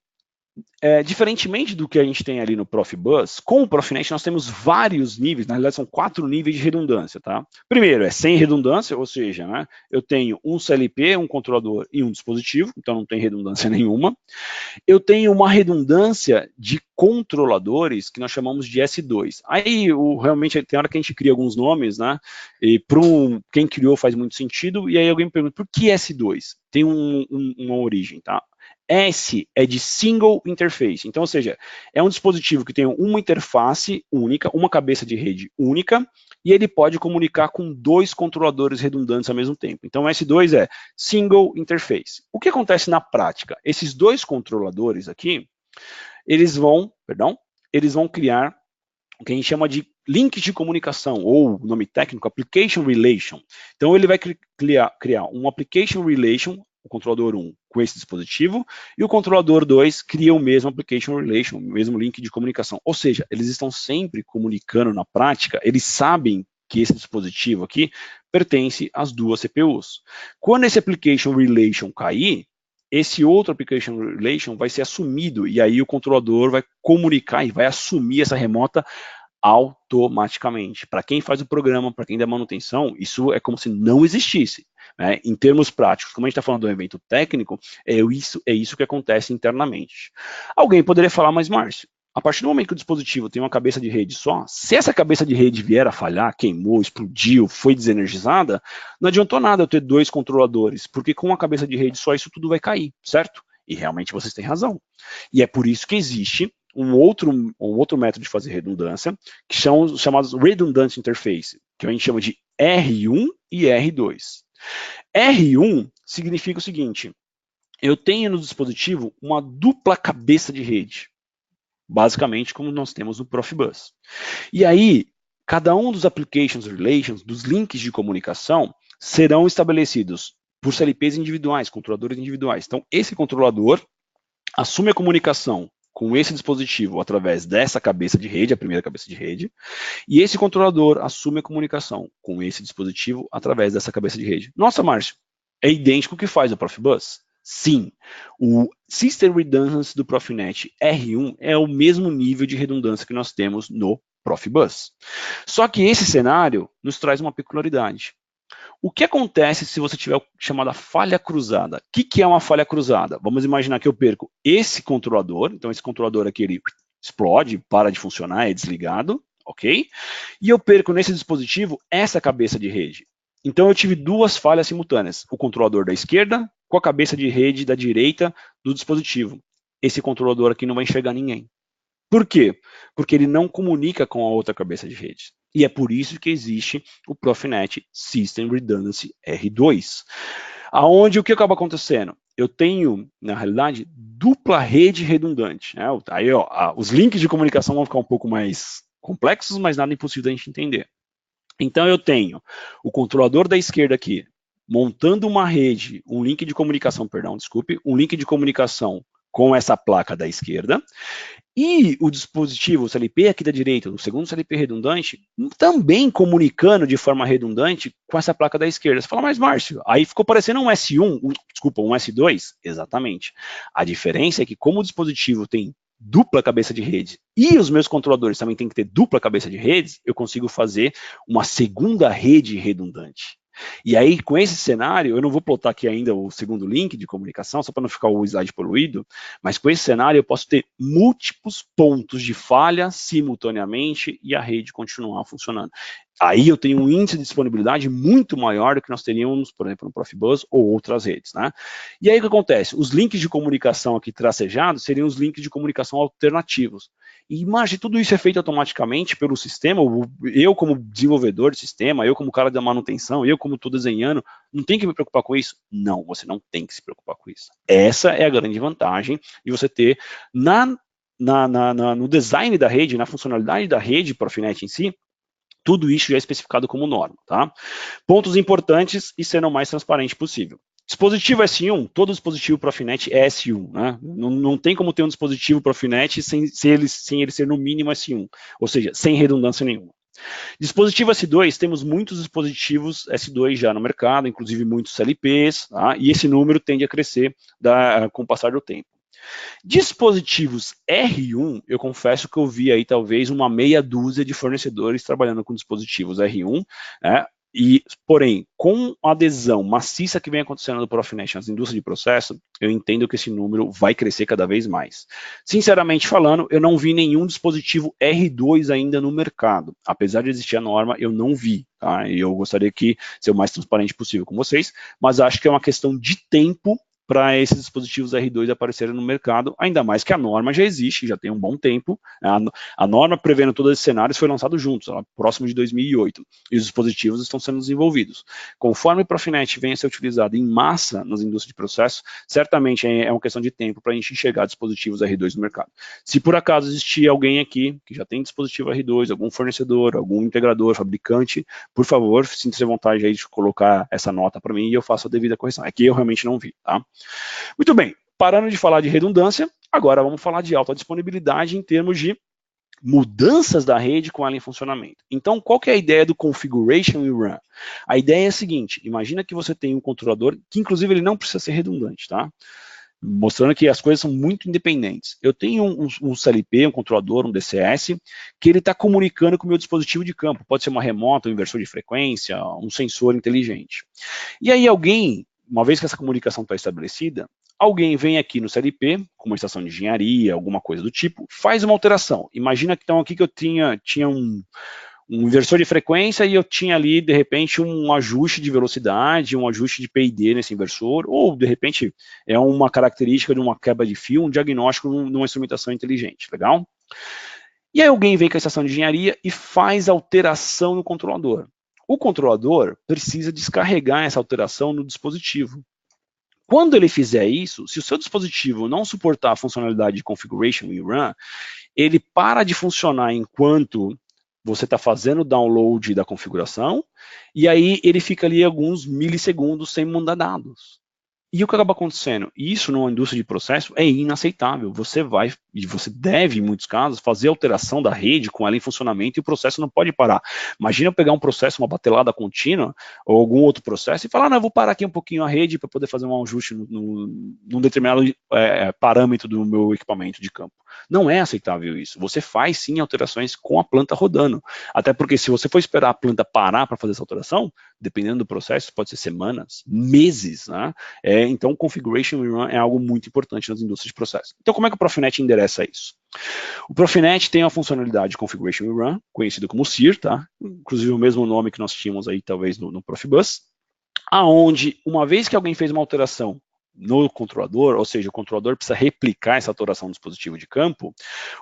Diferentemente do que a gente tem ali no Profibus, com o Profinet nós temos vários níveis, na realidade são 4 níveis de redundância, tá? Primeiro é sem redundância, ou seja, né, eu tenho um CLP, um controlador e um dispositivo, então não tem redundância nenhuma. Eu tenho uma redundância de controladores que nós chamamos de S2. Aí, realmente, tem hora que a gente cria alguns nomes, né? E quem criou faz muito sentido, e aí alguém me pergunta, por que S2? Tem uma origem, tá? S é de Single Interface, então, ou seja, é um dispositivo que tem uma interface única, uma cabeça de rede única, e ele pode comunicar com 2 controladores redundantes ao mesmo tempo. Então, S2 é Single Interface. O que acontece na prática? Esses 2 controladores aqui, eles vão criar o que a gente chama de links de comunicação, ou o nome técnico, Application Relation. Então, ele vai criar um Application Relation, o controlador 1 com esse dispositivo, e o controlador 2 cria o mesmo Application Relation, o mesmo link de comunicação. Ou seja, eles estão sempre comunicando na prática, eles sabem que esse dispositivo aqui pertence às 2 CPUs. Quando esse Application Relation cair, esse outro Application Relation vai ser assumido, e aí o controlador vai comunicar e vai assumir essa remota automaticamente. Para quem faz o programa, para quem dá manutenção, isso é como se não existisse. Né? Em termos práticos, como a gente está falando de um evento técnico, é isso que acontece internamente. Alguém poderia falar, mas Márcio, a partir do momento que o dispositivo tem uma cabeça de rede só, se essa cabeça de rede vier a falhar, queimou, explodiu, foi desenergizada, não adiantou nada eu ter 2 controladores, porque com uma cabeça de rede só isso tudo vai cair, certo? E realmente vocês têm razão. E é por isso que existe um outro método de fazer redundância, que são os chamados Redundant Interface, que a gente chama de R1 e R2. R1 significa o seguinte, eu tenho no dispositivo uma dupla cabeça de rede, basicamente como nós temos no Profibus. E aí, cada um dos Applications Relations, dos links de comunicação, serão estabelecidos por CLPs individuais, controladores individuais. Então, esse controlador assume a comunicação com esse dispositivo através dessa cabeça de rede, a primeira cabeça de rede, e esse controlador assume a comunicação com esse dispositivo através dessa cabeça de rede. Nossa, Márcio, é idêntico ao que faz o Profibus? Sim, o System Redundancy do Profinet R1 é o mesmo nível de redundância que nós temos no Profibus. Só que esse cenário nos traz uma peculiaridade. O que acontece se você tiver chamada falha cruzada? O que é uma falha cruzada? Vamos imaginar que eu perco esse controlador, então esse controlador aqui ele explode, para de funcionar, é desligado, ok? E eu perco nesse dispositivo essa cabeça de rede. Então eu tive 2 falhas simultâneas, o controlador da esquerda com a cabeça de rede da direita do dispositivo. Esse controlador aqui não vai enxergar ninguém. Por quê? Porque ele não comunica com a outra cabeça de rede. E é por isso que existe o Profinet System Redundancy R2. Aonde o que acaba acontecendo? Eu tenho, na realidade, dupla rede redundante. Né? Aí, os links de comunicação vão ficar um pouco mais complexos, mas nada impossível da gente entender. Então eu tenho o controlador da esquerda aqui, montando uma rede, um link de comunicação com essa placa da esquerda, e o dispositivo, o CLP aqui da direita, o segundo CLP redundante, também comunicando de forma redundante com essa placa da esquerda. Você fala, mas Márcio, aí ficou parecendo um S1, um S2? Exatamente. A diferença é que como o dispositivo tem dupla cabeça de rede e os meus controladores também têm que ter dupla cabeça de redes, eu consigo fazer uma segunda rede redundante. E aí, com esse cenário, eu não vou plotar aqui ainda o segundo link de comunicação, só para não ficar o slide poluído, mas com esse cenário eu posso ter múltiplos pontos de falha simultaneamente e a rede continuar funcionando. Aí eu tenho um índice de disponibilidade muito maior do que nós teríamos, por exemplo, no Profibus ou outras redes, né? E aí o que acontece? Os links de comunicação aqui tracejados seriam os links de comunicação alternativos. E imagine, tudo isso é feito automaticamente pelo sistema, eu como desenvolvedor de sistema, eu como cara da manutenção, eu como estou desenhando, não tem que me preocupar com isso? Não, você não tem que se preocupar com isso. Essa é a grande vantagem de você ter no design da rede, na funcionalidade da rede Profinet em si, tudo isso já é especificado como norma, tá? Pontos importantes e sendo o mais transparente possível. Dispositivo S1, todo dispositivo Profinet é S1, né? Não tem como ter um dispositivo Profinet sem ele ser no mínimo S1, ou seja, sem redundância nenhuma. Dispositivo S2, temos muitos dispositivos S2 já no mercado, inclusive muitos CLPs, tá? E esse número tende a crescer com o passar do tempo. Dispositivos R1, eu confesso que eu vi aí talvez uma meia dúzia de fornecedores trabalhando com dispositivos R1, né? Porém, com a adesão maciça que vem acontecendo do Profinet nas indústrias de processo, eu entendo que esse número vai crescer cada vez mais. Sinceramente falando, eu não vi nenhum dispositivo R2 ainda no mercado. Apesar de existir a norma, eu não vi. Tá? E eu gostaria de ser o mais transparente possível com vocês, mas acho que é uma questão de tempo para esses dispositivos R2 aparecerem no mercado, ainda mais que a norma já existe, já tem um bom tempo. A norma prevendo todos esses cenários foi lançada juntos, próximo de 2008, e os dispositivos estão sendo desenvolvidos. Conforme o Profinet venha a ser utilizado em massa nas indústrias de processo, certamente é uma questão de tempo para a gente enxergar dispositivos R2 no mercado. Se por acaso existir alguém aqui que já tem dispositivo R2, algum fornecedor, algum integrador, fabricante, por favor, sinta-se à vontade aí de colocar essa nota para mim e eu faço a devida correção. Aqui eu realmente não vi, tá? Muito bem, parando de falar de redundância, agora vamos falar de alta disponibilidade em termos de mudanças da rede com ela em funcionamento. Então, qual que é a ideia do Configuration e Run? A ideia é a seguinte, imagina que você tem um controlador, que inclusive ele não precisa ser redundante, tá? Mostrando que as coisas são muito independentes. Eu tenho um CLP, um controlador, um DCS, que ele está comunicando com o meu dispositivo de campo. Pode ser uma remota, um inversor de frequência, um sensor inteligente. E aí alguém, uma vez que essa comunicação está estabelecida, alguém vem aqui no CLP, com uma estação de engenharia, alguma coisa do tipo, faz uma alteração. Imagina que então aqui que eu tinha um inversor de frequência e eu tinha ali, de repente, um ajuste de velocidade, um ajuste de PID nesse inversor, ou, de repente, é uma característica de uma quebra de fio, um diagnóstico numa instrumentação inteligente, legal? E aí alguém vem com a estação de engenharia e faz alteração no controlador. O controlador precisa descarregar essa alteração no dispositivo. Quando ele fizer isso, se o seu dispositivo não suportar a funcionalidade de Configuration e Run, ele para de funcionar enquanto você está fazendo o download da configuração, e aí ele fica ali alguns milissegundos sem mandar dados. E o que acaba acontecendo? Isso numa indústria de processo é inaceitável. Você vai, e você deve, em muitos casos, fazer alteração da rede com ela em funcionamento e o processo não pode parar. Imagina eu pegar um processo, uma batelada contínua, ou algum outro processo, e falar, não, eu vou parar aqui um pouquinho a rede para poder fazer um ajuste num determinado parâmetro do meu equipamento de campo. Não é aceitável isso. Você faz, sim, alterações com a planta rodando. Até porque se você for esperar a planta parar para fazer essa alteração, dependendo do processo, pode ser semanas, meses, né? Então, Configuration and Run é algo muito importante nas indústrias de processo. Então, como é que o Profinet endereça isso? O Profinet tem a funcionalidade de Configuration and Run, conhecido como CIR, tá? Inclusive o mesmo nome que nós tínhamos aí, talvez, no Profibus, aonde, uma vez que alguém fez uma alteração no controlador, ou seja, o controlador precisa replicar essa alteração no dispositivo de campo,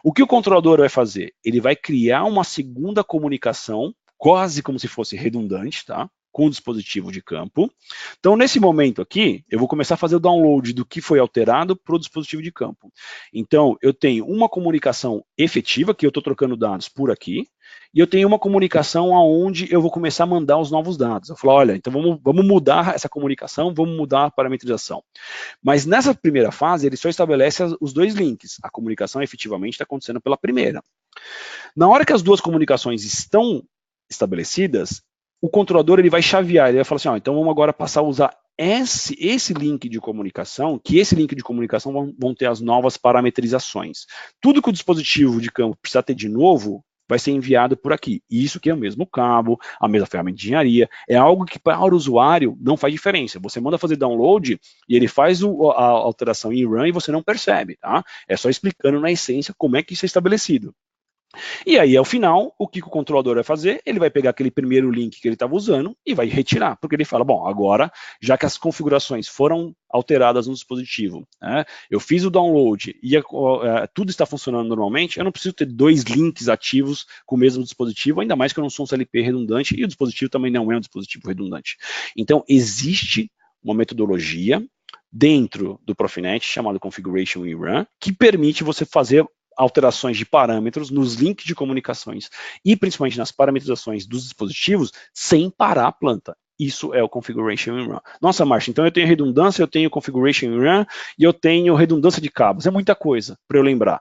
o que o controlador vai fazer? Ele vai criar uma segunda comunicação, quase como se fosse redundante, tá? Com o dispositivo de campo. Então, nesse momento aqui, eu vou começar a fazer o download do que foi alterado para o dispositivo de campo. Então, eu tenho uma comunicação efetiva, que eu estou trocando dados por aqui, e eu tenho uma comunicação onde eu vou começar a mandar os novos dados. Eu falo, olha, então vamos mudar essa comunicação, vamos mudar a parametrização. Mas nessa primeira fase, ele só estabelece os dois links. A comunicação efetivamente está acontecendo pela primeira. Na hora que as duas comunicações estão estabelecidas, o controlador ele vai chavear, ele vai falar assim, então vamos agora passar a usar esse link de comunicação, que esse link de comunicação vão ter as novas parametrizações. Tudo que o dispositivo de campo precisa ter de novo, vai ser enviado por aqui. Isso que é o mesmo cabo, a mesma ferramenta de engenharia, é algo que para o usuário não faz diferença. Você manda fazer download e ele faz a alteração em run e você não percebe, tá? É só explicando na essência como é que isso é estabelecido. E aí, ao final, o que o controlador vai fazer? Ele vai pegar aquele primeiro link que ele estava usando e vai retirar, porque ele fala, bom, agora, já que as configurações foram alteradas no dispositivo, né, eu fiz o download e tudo está funcionando normalmente, eu não preciso ter 2 links ativos com o mesmo dispositivo, ainda mais que eu não sou um CLP redundante e o dispositivo também não é um dispositivo redundante. Então, existe uma metodologia dentro do Profinet, chamado Configuration in Run, que permite você fazer alterações de parâmetros nos links de comunicações e principalmente nas parametrizações dos dispositivos sem parar a planta. Isso é o Configuration in Run. Nossa, Márcio, então eu tenho redundância, eu tenho Configuration in Run e eu tenho redundância de cabos. É muita coisa para eu lembrar.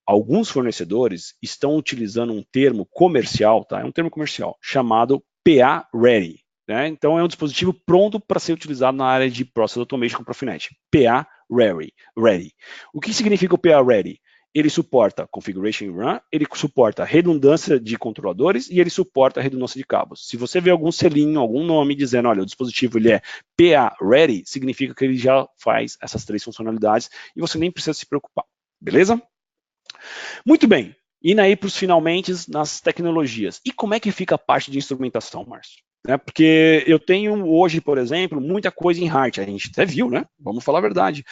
Alguns fornecedores estão utilizando um termo comercial, tá? É um termo comercial, chamado PA Ready. Né? Então é um dispositivo pronto para ser utilizado na área de Process Automation com Profinet. PA Ready. O que significa o PA Ready? Ele suporta Configuration in Run, ele suporta redundância de controladores e ele suporta redundância de cabos. Se você vê algum selinho, algum nome dizendo, olha, o dispositivo ele é PA Ready, significa que ele já faz essas 3 funcionalidades e você nem precisa se preocupar. Beleza? Muito bem. Indo aí para os finalmente nas tecnologias. E como é que fica a parte de instrumentação, Márcio? Porque eu tenho hoje, por exemplo, muita coisa em Heart, a gente até viu, né? Vamos falar a verdade.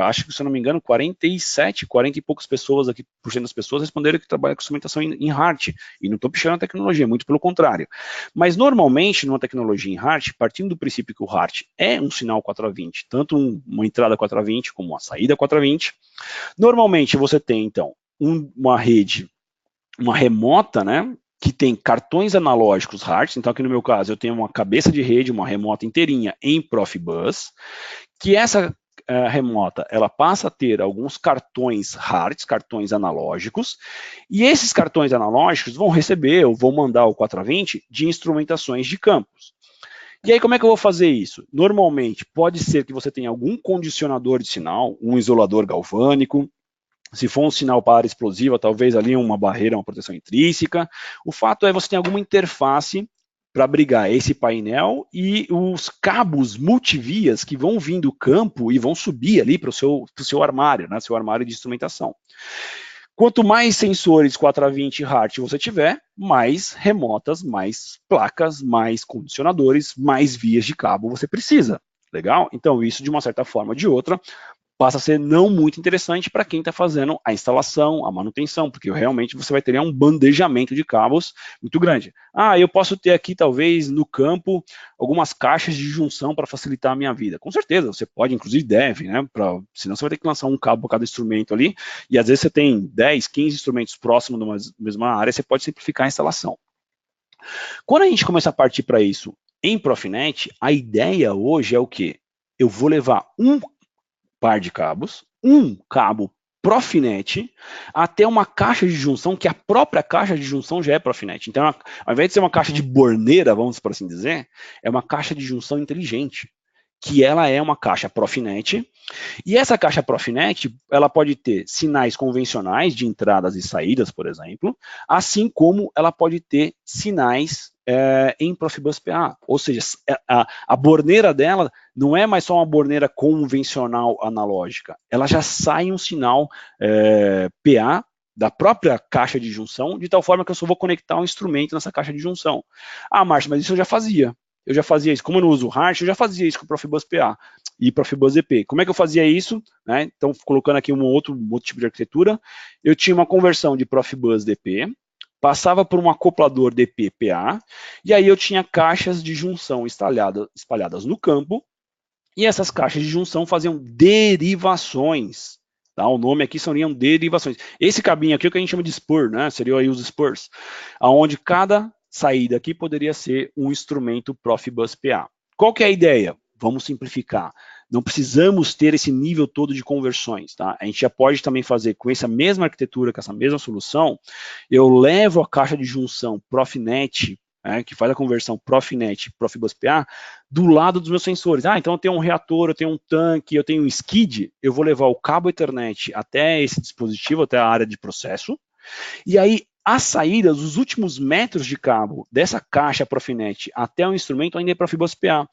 Acho que, se eu não me engano, 40 e poucas pessoas aqui, por cento das pessoas responderam que trabalham com instrumentação em Heart. E não estou pichando a tecnologia, muito pelo contrário. Mas, normalmente, numa tecnologia em Heart, partindo do princípio que o Heart é um sinal 420, tanto uma entrada 420 como uma saída 420, normalmente você tem, então, uma rede, uma remota, né, que tem cartões analógicos Heart. Então, aqui no meu caso, eu tenho uma cabeça de rede, uma remota inteirinha em Profibus, que essa remota, ela passa a ter alguns cartões Heart, cartões analógicos, e esses cartões analógicos vão receber, ou vão mandar o 420 de instrumentações de campos. E aí, como é que eu vou fazer isso? Normalmente, pode ser que você tenha algum condicionador de sinal, um isolador galvânico. Se for um sinal para área explosiva, talvez ali uma barreira, uma proteção intrínseca. O fato é que você tem alguma interface para abrigar esse painel e os cabos multivias que vão vir do campo e vão subir ali para o seu armário, né, seu armário de instrumentação. Quanto mais sensores 420 Hz você tiver, mais remotas, mais placas, mais condicionadores, mais vias de cabo você precisa. Legal? Então, isso, de uma certa forma ou de outra, passa a ser não muito interessante para quem está fazendo a instalação, a manutenção, porque realmente você vai ter um bandejamento de cabos muito grande. Eu posso ter aqui, talvez, no campo, algumas caixas de junção para facilitar a minha vida. Com certeza, você pode, inclusive deve, né? Senão você vai ter que lançar um cabo para cada instrumento ali, e às vezes você tem 10, 15 instrumentos próximos de uma mesma área, você pode simplificar a instalação. Quando a gente começa a partir para isso em Profinet, a ideia hoje é o quê? Eu vou levar um par de cabos, um cabo Profinet, até uma caixa de junção, que a própria caixa de junção já é Profinet. Então, ao invés de ser uma caixa de borneira, vamos por assim dizer, é uma caixa de junção inteligente, que ela é uma caixa Profinet, e essa caixa Profinet, ela pode ter sinais convencionais de entradas e saídas, por exemplo, assim como ela pode ter sinais em Profibus PA, ou seja, a borneira dela não é mais só uma borneira convencional analógica, ela já sai um sinal PA da própria caixa de junção, de tal forma que eu só vou conectar um instrumento nessa caixa de junção. Márcio, mas isso eu já fazia. Eu já fazia isso. Como eu não uso o Heart, eu já fazia isso com o Profibus PA e Profibus EP. Como é que eu fazia isso? Né? Então, colocando aqui um outro tipo de arquitetura, eu tinha uma conversão de Profibus DP, passava por um acoplador DP-PA, e aí eu tinha caixas de junção espalhadas no campo, e essas caixas de junção faziam derivações. Tá? O nome aqui seriam derivações. Esse cabinho aqui é o que a gente chama de spur, né? Seria aí os spurs, onde cada saída aqui poderia ser um instrumento Profibus PA. Qual que é a ideia? Vamos simplificar. Não precisamos ter esse nível todo de conversões, tá? A gente já pode também fazer com essa mesma arquitetura, com essa mesma solução, eu levo a caixa de junção Profinet, que faz a conversão Profinet, Profibus PA, do lado dos meus sensores. Então eu tenho um reator, eu tenho um tanque, eu tenho um skid, eu vou levar o cabo Ethernet até esse dispositivo, até a área de processo, e aí as saídas, os últimos metros de cabo dessa caixa Profinet até o instrumento ainda é Profibus PA.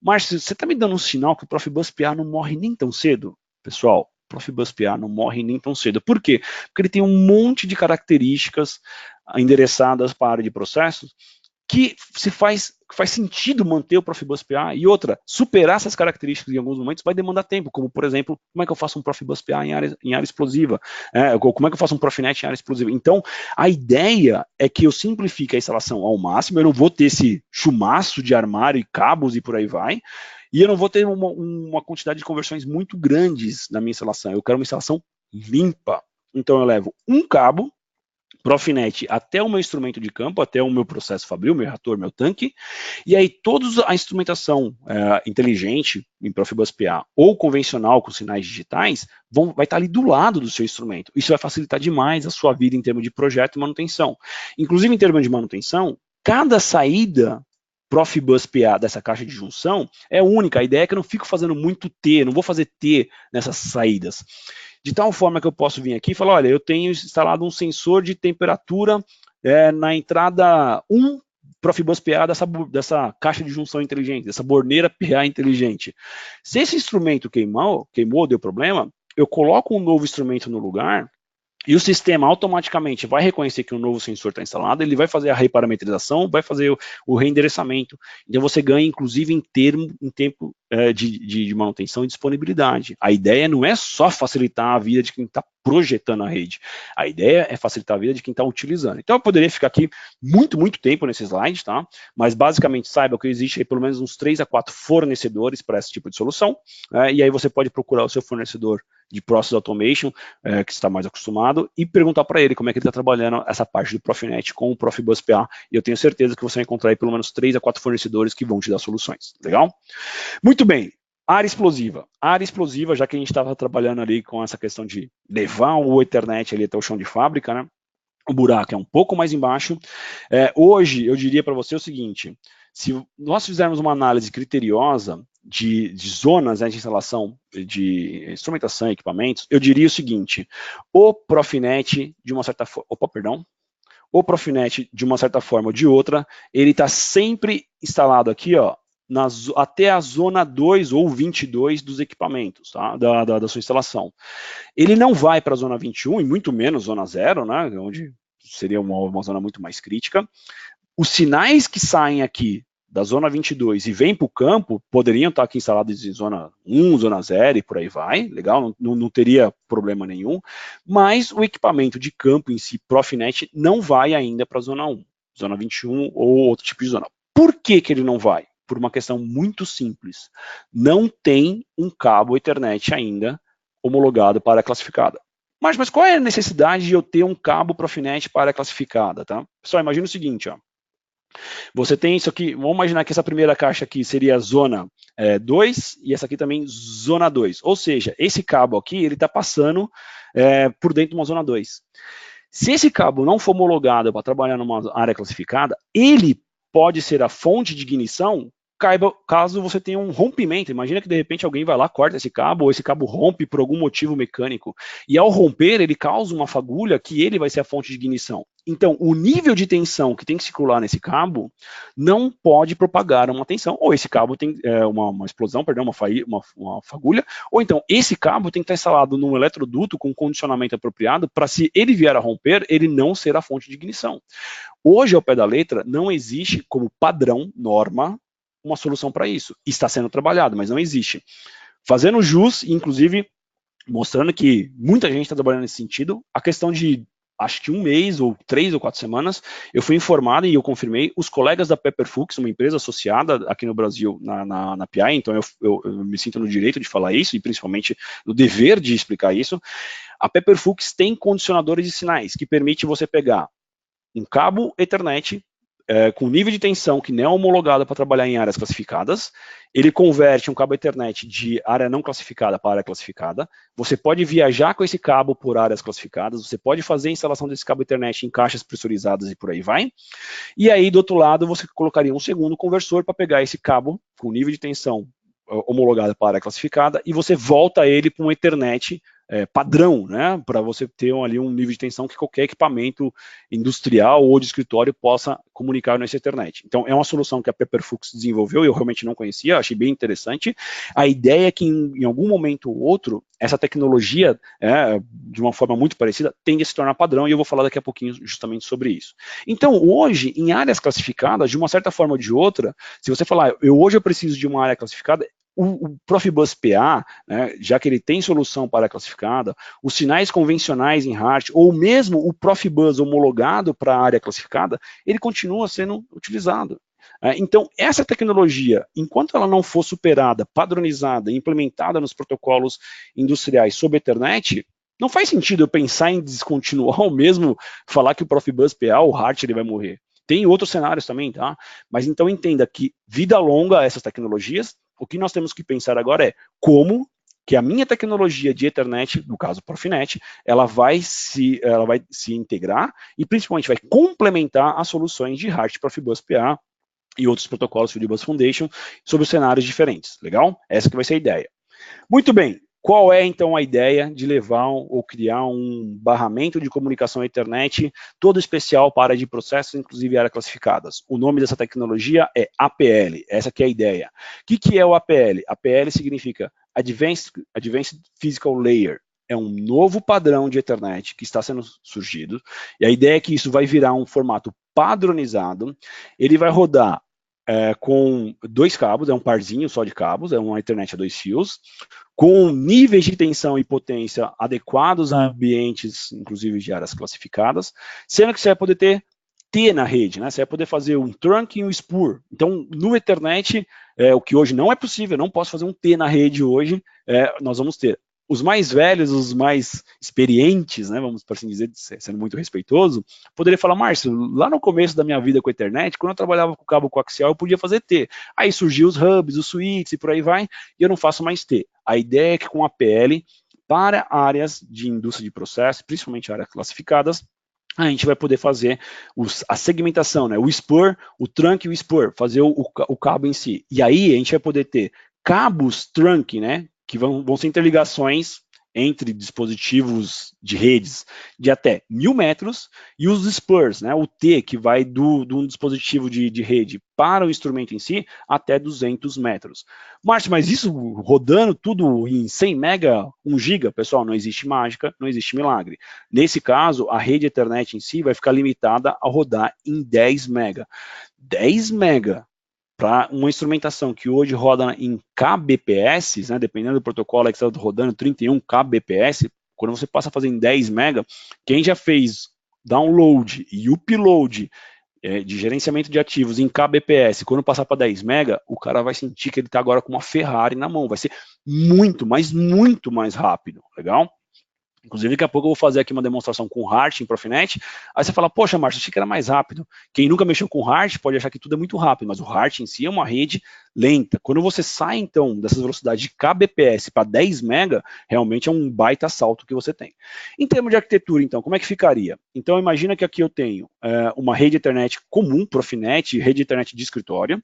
Márcio, você está me dando um sinal que o Profibus PA não morre nem tão cedo? Pessoal, Profibus PA não morre nem tão cedo. Por quê? Porque ele tem um monte de características endereçadas para a área de processos que faz sentido manter o Profibus PA, e outra, superar essas características em alguns momentos vai demandar tempo, como por exemplo, como é que eu faço um Profibus PA em área explosiva, como é que eu faço um Profinet em área explosiva. Então, a ideia é que eu simplifique a instalação ao máximo, eu não vou ter esse chumaço de armário e cabos e por aí vai, e eu não vou ter uma quantidade de conversões muito grandes na minha instalação, eu quero uma instalação limpa. Então eu levo um cabo Profinet até o meu instrumento de campo, até o meu processo fabril, meu reator, meu tanque, e aí toda a instrumentação inteligente em Profibus PA ou convencional com sinais digitais vai estar ali do lado do seu instrumento. Isso vai facilitar demais a sua vida em termos de projeto e manutenção. Inclusive em termos de manutenção, cada saída Profibus PA dessa caixa de junção é única. A ideia é que eu não fico fazendo muito T, não vou fazer T nessas saídas. De tal forma que eu posso vir aqui e falar, olha, eu tenho instalado um sensor de temperatura na entrada 1 Profibus PA dessa caixa de junção inteligente, dessa borneira PA inteligente. Se esse instrumento queimou, deu problema, eu coloco um novo instrumento no lugar e o sistema automaticamente vai reconhecer que um novo sensor está instalado, ele vai fazer a reparametrização, vai fazer o reendereçamento. Então você ganha, inclusive, em tempo de manutenção e disponibilidade. A ideia não é só facilitar a vida de quem está projetando a rede. A ideia é facilitar a vida de quem está utilizando. Então eu poderia ficar aqui muito tempo nesse slide, tá? Mas basicamente saiba que existe aí pelo menos uns 3 a 4 fornecedores para esse tipo de solução, e aí você pode procurar o seu fornecedor de Process Automation, que está mais acostumado, e perguntar para ele como é que ele está trabalhando essa parte do Profinet com o Profibus PA, e eu tenho certeza que você vai encontrar aí pelo menos 3 a 4 fornecedores que vão te dar soluções. Legal? Muito bem. Área explosiva. Área explosiva, já que a gente estava trabalhando ali com essa questão de levar o Ethernet ali até o chão de fábrica, né? O buraco é um pouco mais embaixo. Hoje, eu diria para você o seguinte, se nós fizermos uma análise criteriosa de zonas de instalação de instrumentação e equipamentos, eu diria o seguinte, o Profinet, de uma certa forma, o Profinet, de uma certa forma ou de outra, ele está sempre instalado aqui, ó, até a zona 2 ou 22 dos equipamentos, tá? da sua instalação. Ele não vai para a zona 21, e muito menos zona 0, né? Onde seria uma zona muito mais crítica. Os sinais que saem aqui da zona 22 e vêm para o campo, poderiam estar aqui instalados em zona 1, zona 0 e por aí vai, legal, não teria problema nenhum, mas o equipamento de campo em si, Profinet, não vai ainda para a zona 1, zona 21 ou outro tipo de zona. Por que ele não vai? Por uma questão muito simples. Não tem um cabo Ethernet ainda homologado para a classificada. Mas qual é a necessidade de eu ter um cabo Profinet para a classificada? Tá? Pessoal, imagina o seguinte, ó. Você tem isso aqui, vamos imaginar que essa primeira caixa aqui seria a zona 2 e essa aqui também zona 2. Ou seja, esse cabo aqui, ele está passando por dentro de uma zona 2. Se esse cabo não for homologado para trabalhar numa área classificada, ele pode ser a fonte de ignição caso você tenha um rompimento. Imagina que de repente alguém vai lá, corta esse cabo, ou esse cabo rompe por algum motivo mecânico, e ao romper ele causa uma fagulha que ele vai ser a fonte de ignição. Então, o nível de tensão que tem que circular nesse cabo não pode propagar uma tensão, ou esse cabo tem uma explosão, perdão, uma fagulha, ou então esse cabo tem que estar instalado num eletroduto com condicionamento apropriado para, se ele vier a romper, ele não ser a fonte de ignição. Hoje, ao pé da letra, não existe como padrão, norma, uma solução para isso. Está sendo trabalhado, mas não existe. Fazendo jus, inclusive, mostrando que muita gente está trabalhando nesse sentido, a questão de, acho que 1 mês, ou 3 ou 4 semanas, eu fui informado e eu confirmei, os colegas da Pepperfux, uma empresa associada aqui no Brasil, na PI, então eu me sinto no direito de falar isso, e principalmente no dever de explicar isso. A Pepperfux tem condicionadores de sinais, que permite você pegar um cabo Ethernet, com nível de tensão que não é homologado para trabalhar em áreas classificadas, ele converte um cabo Ethernet de área não classificada para área classificada, você pode viajar com esse cabo por áreas classificadas, você pode fazer a instalação desse cabo Ethernet em caixas pressurizadas e por aí vai, e aí do outro lado você colocaria um segundo conversor para pegar esse cabo com nível de tensão homologado para área classificada e você volta ele para um Ethernet padrão, né, para você ter ali um nível de tensão que qualquer equipamento industrial ou de escritório possa comunicar nessa Ethernet. Então, é uma solução que a Pepperfux desenvolveu, eu realmente não conhecia, achei bem interessante. A ideia é que em algum momento ou outro, essa tecnologia, de uma forma muito parecida, tende a se tornar padrão, e eu vou falar daqui a pouquinho justamente sobre isso. Então, hoje, em áreas classificadas, de uma certa forma ou de outra, se você falar, hoje eu preciso de uma área classificada, o Profibus PA, né, já que ele tem solução para a classificada, os sinais convencionais em HART, ou mesmo o Profibus homologado para a área classificada, ele continua sendo utilizado. Então, essa tecnologia, enquanto ela não for superada, padronizada, implementada nos protocolos industriais sob Ethernet, não faz sentido eu pensar em descontinuar ou mesmo falar que o Profibus PA, o HART, ele vai morrer. Tem outros cenários também, tá? Mas então entenda que vida longa a essas tecnologias. O que nós temos que pensar agora é como que a minha tecnologia de Ethernet, no caso Profinet, ela vai se integrar e principalmente vai complementar as soluções de HART, Profibus PA e outros protocolos Fieldbus Foundation sobre cenários diferentes. Legal? Essa que vai ser a ideia. Muito bem. Qual é, então, a ideia de levar ou criar um barramento de comunicação Ethernet todo especial para a área de processos, inclusive áreas classificadas? O nome dessa tecnologia é APL, essa que é a ideia. O que é o APL? APL significa Advanced Physical Layer. É um novo padrão de Ethernet que está sendo surgido, e a ideia é que isso vai virar um formato padronizado, ele vai rodar com 2 cabos, é um parzinho só de cabos, é uma Ethernet a 2 fios, com níveis de tensão e potência adequados a ambientes, inclusive de áreas classificadas, sendo que você vai poder ter T na rede, né? Você vai poder fazer um trunk e um spur. Então, no Ethernet, o que hoje não é possível, não posso fazer um T na rede hoje, nós vamos ter os mais velhos, os mais experientes, né, vamos por assim dizer, sendo muito respeitoso, poderia falar, Márcio, lá no começo da minha vida com a internet, quando eu trabalhava com cabo coaxial, eu podia fazer T. Aí surgiu os hubs, os switches e por aí vai, e eu não faço mais T. A ideia é que com a PL, para áreas de indústria de processo, principalmente áreas classificadas, a gente vai poder fazer a segmentação, né? O spur, o trunk e o spur, fazer o cabo em si. E aí a gente vai poder ter cabos trunk, né? Que vão ser interligações entre dispositivos de redes de até 1.000 metros, e os spurs, né, o T, que vai de um dispositivo de rede para o instrumento em si, até 200 metros. Márcio, mas isso rodando tudo em 100 mega, 1 giga, pessoal, não existe mágica, não existe milagre. Nesse caso, a rede Ethernet em si vai ficar limitada a rodar em 10 mega. 10 mega para uma instrumentação que hoje roda em kbps, né, dependendo do protocolo que está rodando 31 kbps, quando você passa a fazer em 10 mega, quem já fez download e upload de gerenciamento de ativos em kbps, quando passar para 10 mega, o cara vai sentir que ele está agora com uma Ferrari na mão, vai ser muito, mas muito mais rápido, legal? Inclusive, daqui a pouco eu vou fazer aqui uma demonstração com HART em Profinet. Aí você fala, poxa, Márcio, achei que era mais rápido. Quem nunca mexeu com HART pode achar que tudo é muito rápido, mas o HART em si é uma rede lenta. Quando você sai, então, dessas velocidades de kbps para 10 mega, realmente é um baita salto que você tem. Em termos de arquitetura, então, como é que ficaria? Então, imagina que aqui eu tenho uma rede Ethernet comum, Profinet, rede Ethernet de escritório.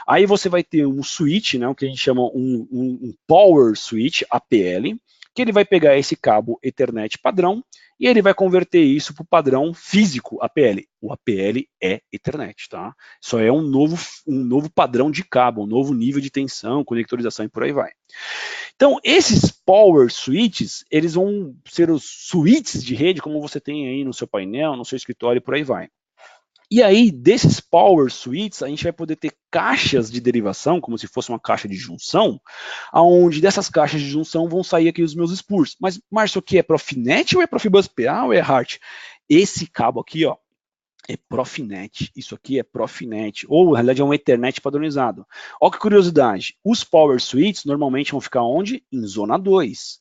Aí você vai ter um switch, né, o que a gente chama um Power Switch, APL, que ele vai pegar esse cabo Ethernet padrão e ele vai converter isso para o padrão físico APL. O APL é Ethernet, tá? Só é um novo padrão de cabo, um novo nível de tensão, conectorização e por aí vai. Então, esses Power Switches, eles vão ser os switches de rede, como você tem aí no seu painel, no seu escritório e por aí vai. E aí, desses Power Switches, a gente vai poder ter caixas de derivação, como se fosse uma caixa de junção, onde dessas caixas de junção vão sair aqui os meus spurs. Mas, Márcio, o que é Profinet ou é Profibus PA ou é HART? Esse cabo aqui, ó, é Profinet, isso aqui é Profinet, ou na realidade é um Ethernet padronizado. Olha que curiosidade, os Power Switches normalmente vão ficar onde? Em zona 2.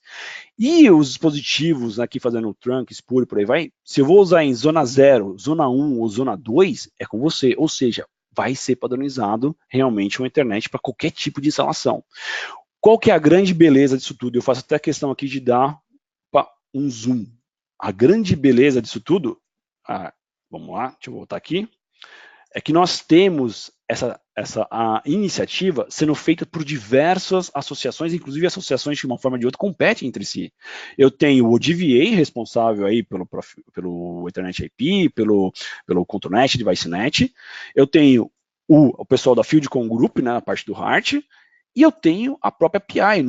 E os dispositivos aqui fazendo trunk, spur, por aí vai, se eu vou usar em zona 0, zona 1 ou zona 2, é com você, ou seja, vai ser padronizado realmente um Ethernet para qualquer tipo de instalação. Qual que é a grande beleza disso tudo? Eu faço até questão aqui de dar um zoom. A grande beleza disso tudo, vamos lá, deixa eu voltar aqui, é que nós temos a iniciativa sendo feita por diversas associações, inclusive associações que de uma forma ou de outra competem entre si. Eu tenho o DVA responsável aí pelo Ethernet IP, pelo ControlNet, DeviceNet, eu tenho o pessoal da Fieldcom Group, né, a parte do HART, e eu tenho a própria PI,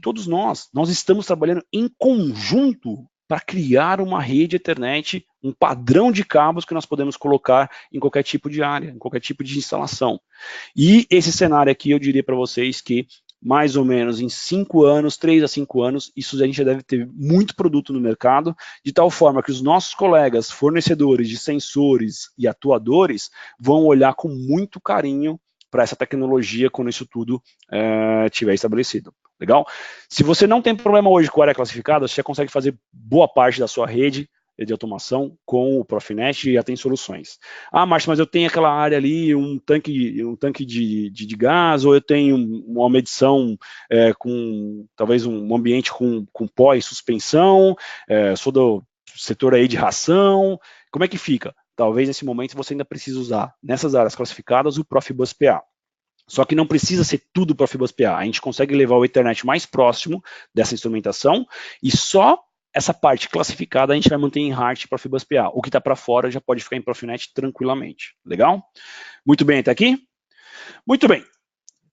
todos nós estamos trabalhando em conjunto para criar uma rede Ethernet, um padrão de cabos que nós podemos colocar em qualquer tipo de área, em qualquer tipo de instalação. E esse cenário aqui, eu diria para vocês que mais ou menos em 5 anos, 3 a 5 anos, isso a gente já deve ter muito produto no mercado, de tal forma que os nossos colegas fornecedores de sensores e atuadores vão olhar com muito carinho para essa tecnologia quando isso tudo estiver estabelecido. Legal? Se você não tem problema hoje com área classificada, você já consegue fazer boa parte da sua rede de automação com o Profinet e já tem soluções. Ah, Márcio, mas eu tenho aquela área ali, um tanque de gás, ou eu tenho uma medição com talvez um ambiente com pó e suspensão, sou do setor aí de ração, como é que fica? Talvez nesse momento você ainda precise usar, nessas áreas classificadas, o Profibus PA. Só que não precisa ser tudo Profibus PA. A gente consegue levar o Ethernet mais próximo dessa instrumentação e só essa parte classificada a gente vai manter em HART e Profibus PA. O que está para fora já pode ficar em Profinet tranquilamente. Legal? Muito bem, até aqui? Muito bem.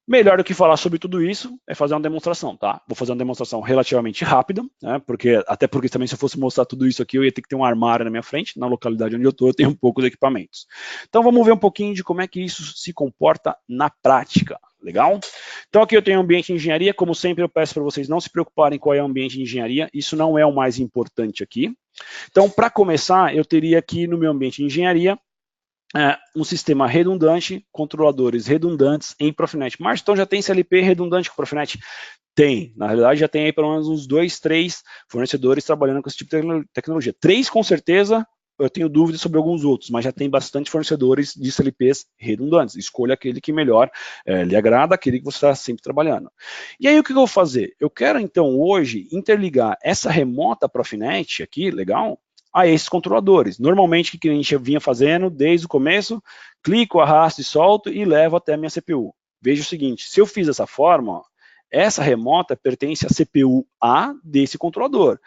Melhor do que falar sobre tudo isso é fazer uma demonstração, tá? Vou fazer uma demonstração relativamente rápida, né? Até porque também se eu fosse mostrar tudo isso aqui, eu ia ter que ter um armário na minha frente. Na localidade onde eu estou, eu tenho poucos equipamentos. Então vamos ver um pouquinho de como é que isso se comporta na prática, legal? Então aqui eu tenho um ambiente de engenharia, como sempre eu peço para vocês não se preocuparem qual é o ambiente de engenharia, isso não é o mais importante aqui. Então para começar, eu teria aqui no meu ambiente de engenharia, um sistema redundante, controladores redundantes em Profinet. Mas então já tem CLP redundante com Profinet? Tem, na realidade já tem aí pelo menos uns 2, 3 fornecedores trabalhando com esse tipo de tecnologia. 3 com certeza, eu tenho dúvidas sobre alguns outros, mas já tem bastante fornecedores de CLPs redundantes. Escolha aquele que melhor lhe agrada, aquele que você está sempre trabalhando. E aí o que eu vou fazer? Eu quero então hoje interligar essa remota Profinet aqui, legal? A esses controladores. Normalmente, o que a gente vinha fazendo desde o começo, clico, arrasto e solto e levo até a minha CPU. Veja o seguinte, se eu fiz dessa forma, ó, essa remota pertence à CPU A desse controlador.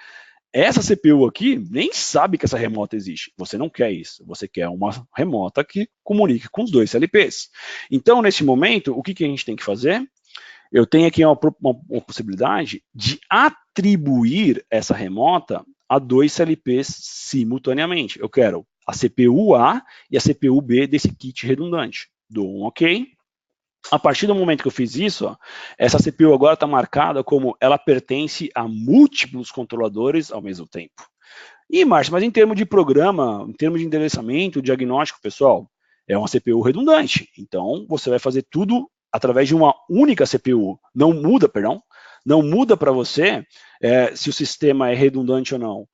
Essa CPU aqui nem sabe que essa remota existe. Você não quer isso. Você quer uma remota que comunique com os dois CLPs. Então, nesse momento, o que a gente tem que fazer? Eu tenho aqui uma possibilidade de atribuir essa remota a 2 CLPs simultaneamente. Eu quero a CPU A e a CPU B desse kit redundante. Dou um OK. A partir do momento que eu fiz isso, ó, essa CPU agora está marcada como ela pertence a múltiplos controladores ao mesmo tempo. E, Márcio, mas em termos de programa, em termos de endereçamento, diagnóstico, pessoal, é uma CPU redundante. Então, você vai fazer tudo através de uma única CPU. Não muda para você se o sistema é redundante ou não.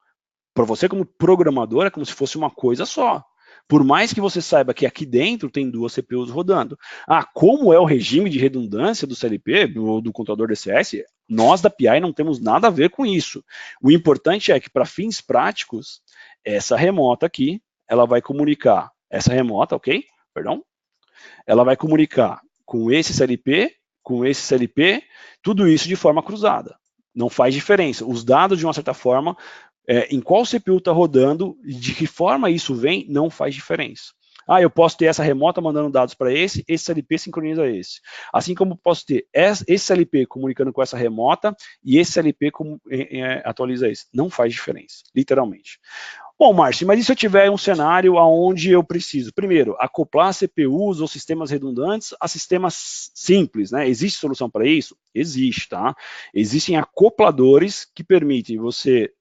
Para você como programador é como se fosse uma coisa só. Por mais que você saiba que aqui dentro tem 2 CPUs rodando. Como é o regime de redundância do CLP, do controlador DCS, nós da PI não temos nada a ver com isso. O importante é que para fins práticos, essa remota aqui, ela vai comunicar, ela vai comunicar com esse CLP, tudo isso de forma cruzada. Não faz diferença. Os dados, de uma certa forma, em qual CPU está rodando, de que forma isso vem, não faz diferença. Eu posso ter essa remota mandando dados para esse CLP sincroniza esse. Assim como posso ter esse CLP comunicando com essa remota e esse CLP atualiza esse. Não faz diferença, literalmente. Bom, Márcio, mas e se eu tiver um cenário onde eu preciso, primeiro, acoplar CPUs ou sistemas redundantes a sistemas simples, né? Existe solução para isso? Existe, tá? Existem acopladores que permitem você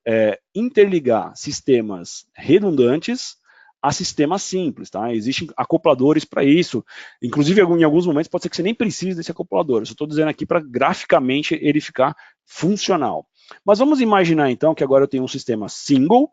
interligar sistemas redundantes a sistemas simples, tá? Existem acopladores para isso. Inclusive, em alguns momentos, pode ser que você nem precise desse acoplador. Eu só estou dizendo aqui para graficamente ele ficar funcional. Mas vamos imaginar, então, que agora eu tenho um sistema single.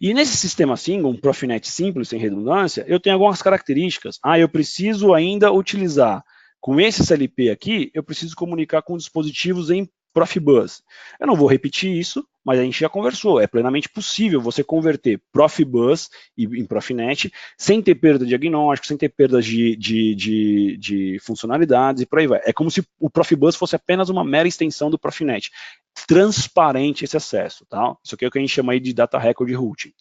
E nesse sistema single, um Profinet simples, sem redundância, eu tenho algumas características. Eu preciso ainda utilizar, com esse CLP aqui, eu preciso comunicar com dispositivos em Profibus. Eu não vou repetir isso, mas a gente já conversou. É plenamente possível você converter Profibus em Profinet sem ter perda de diagnóstico, sem ter perdas de funcionalidades e por aí vai. É como se o Profibus fosse apenas uma mera extensão do Profinet. Transparente esse acesso, tá? Isso aqui é o que a gente chama aí de Data Record Routing.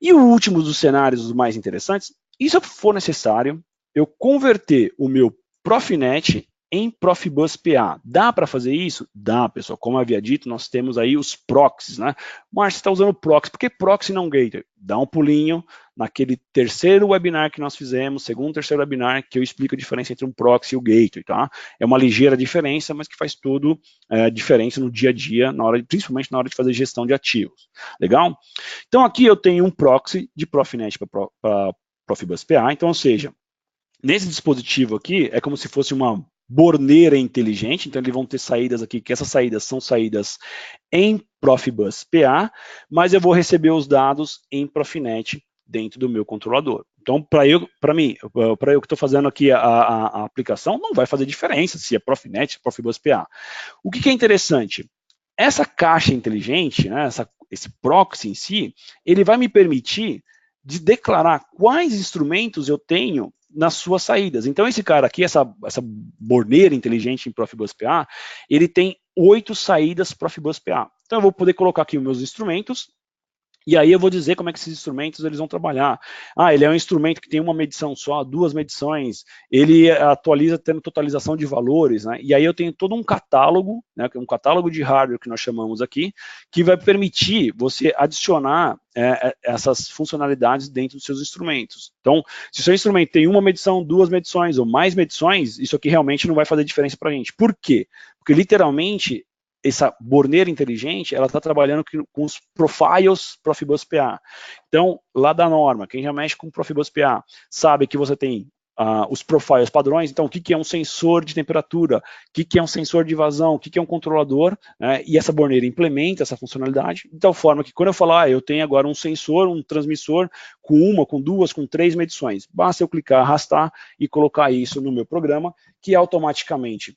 E o último dos cenários, os mais interessantes, e se for necessário, eu converter o meu Profinet em Profibus PA. Dá para fazer isso? Dá, pessoal. Como eu havia dito, nós temos aí os proxies, né? Márcio, você está usando proxy. Por que proxy não gateway? Dá um pulinho naquele terceiro webinar que nós fizemos, segundo, terceiro webinar, que eu explico a diferença entre um proxy e o gateway, tá? É uma ligeira diferença, mas que faz tudo diferença no dia a dia, principalmente na hora de fazer gestão de ativos. Legal? Então aqui eu tenho um proxy de Profinet para Profibus PA, então, ou seja, nesse dispositivo aqui é como se fosse uma borneira inteligente, então eles vão ter saídas aqui, que essas saídas são saídas em Profibus PA, mas eu vou receber os dados em Profinet dentro do meu controlador. Então, para eu que estou fazendo aqui a aplicação, não vai fazer diferença se é Profinet, Profibus PA. O que é interessante? Essa caixa inteligente, né, esse proxy em si, ele vai me permitir de declarar quais instrumentos eu tenho nas suas saídas. Então, esse cara aqui, essa borneira inteligente em Profibus PA, ele tem 8 saídas Profibus PA. Então, eu vou poder colocar aqui os meus instrumentos, e aí eu vou dizer como é que esses instrumentos eles vão trabalhar. Ele é um instrumento que tem uma medição só, 2 medições, ele atualiza tendo totalização de valores, né? E aí eu tenho todo um catálogo, né, um catálogo de hardware que nós chamamos aqui, que vai permitir você adicionar essas funcionalidades dentro dos seus instrumentos. Então, se o seu instrumento tem uma medição, 2 medições ou mais medições, isso aqui realmente não vai fazer diferença para a gente. Por quê? Porque literalmente essa borneira inteligente, ela está trabalhando com os profiles Profibus PA. Então, lá da norma, quem já mexe com Profibus PA sabe que você tem os profiles padrões. Então, o que é um sensor de temperatura, o que é um sensor de vazão, o que é um controlador, né? E essa borneira implementa essa funcionalidade de tal forma que quando eu falar, eu tenho agora um sensor, um transmissor com 1, com 2, com 3 medições, basta eu clicar, arrastar e colocar isso no meu programa, que automaticamente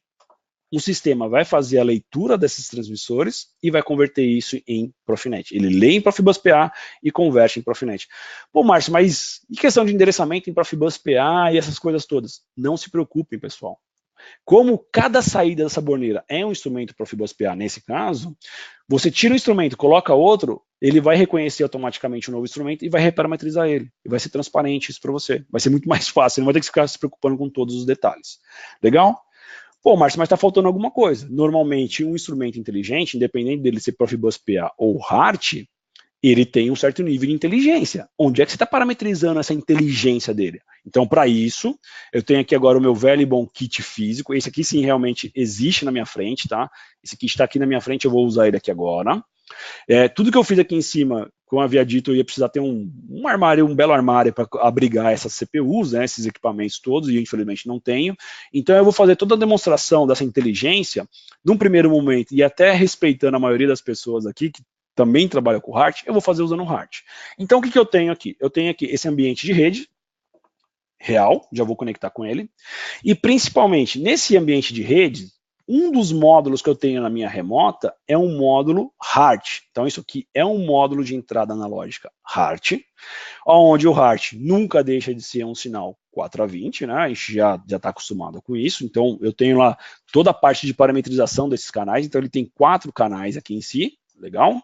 o sistema vai fazer a leitura desses transmissores e vai converter isso em Profinet. Ele lê em Profibus PA e converte em Profinet. Pô, Márcio, mas e questão de endereçamento em Profibus PA e essas coisas todas? Não se preocupem, pessoal. Como cada saída dessa borneira é um instrumento Profibus PA, nesse caso, você tira um instrumento, coloca outro, ele vai reconhecer automaticamente o novo instrumento e vai reparametrizar ele. E vai ser transparente isso para você. Vai ser muito mais fácil, você não vai ter que ficar se preocupando com todos os detalhes. Legal? Pô, Márcio, mas está faltando alguma coisa. Normalmente, um instrumento inteligente, independente dele ser Profibus PA ou HART, ele tem um certo nível de inteligência. Onde é que você está parametrizando essa inteligência dele? Então, para isso, eu tenho aqui agora o meu velho e bom kit físico. Esse aqui, sim, realmente existe na minha frente, tá? Esse kit está aqui na minha frente, eu vou usar ele aqui agora. Tudo que eu fiz aqui em cima, como eu havia dito, eu ia precisar ter um armário, um belo armário para abrigar essas CPUs, né, esses equipamentos todos, e eu infelizmente não tenho. Então eu vou fazer toda a demonstração dessa inteligência, num primeiro momento, e até respeitando a maioria das pessoas aqui, que também trabalham com HART, eu vou fazer usando o HART. Então o que eu tenho aqui? Eu tenho aqui esse ambiente de rede, real, já vou conectar com ele, e principalmente nesse ambiente de rede, um dos módulos que eu tenho na minha remota é um módulo HART. Então, isso aqui é um módulo de entrada analógica HART, onde o HART nunca deixa de ser um sinal 4 a 20, né? A gente já está acostumado com isso. Então, eu tenho lá toda a parte de parametrização desses canais. Então, ele tem 4 canais aqui em si. Legal?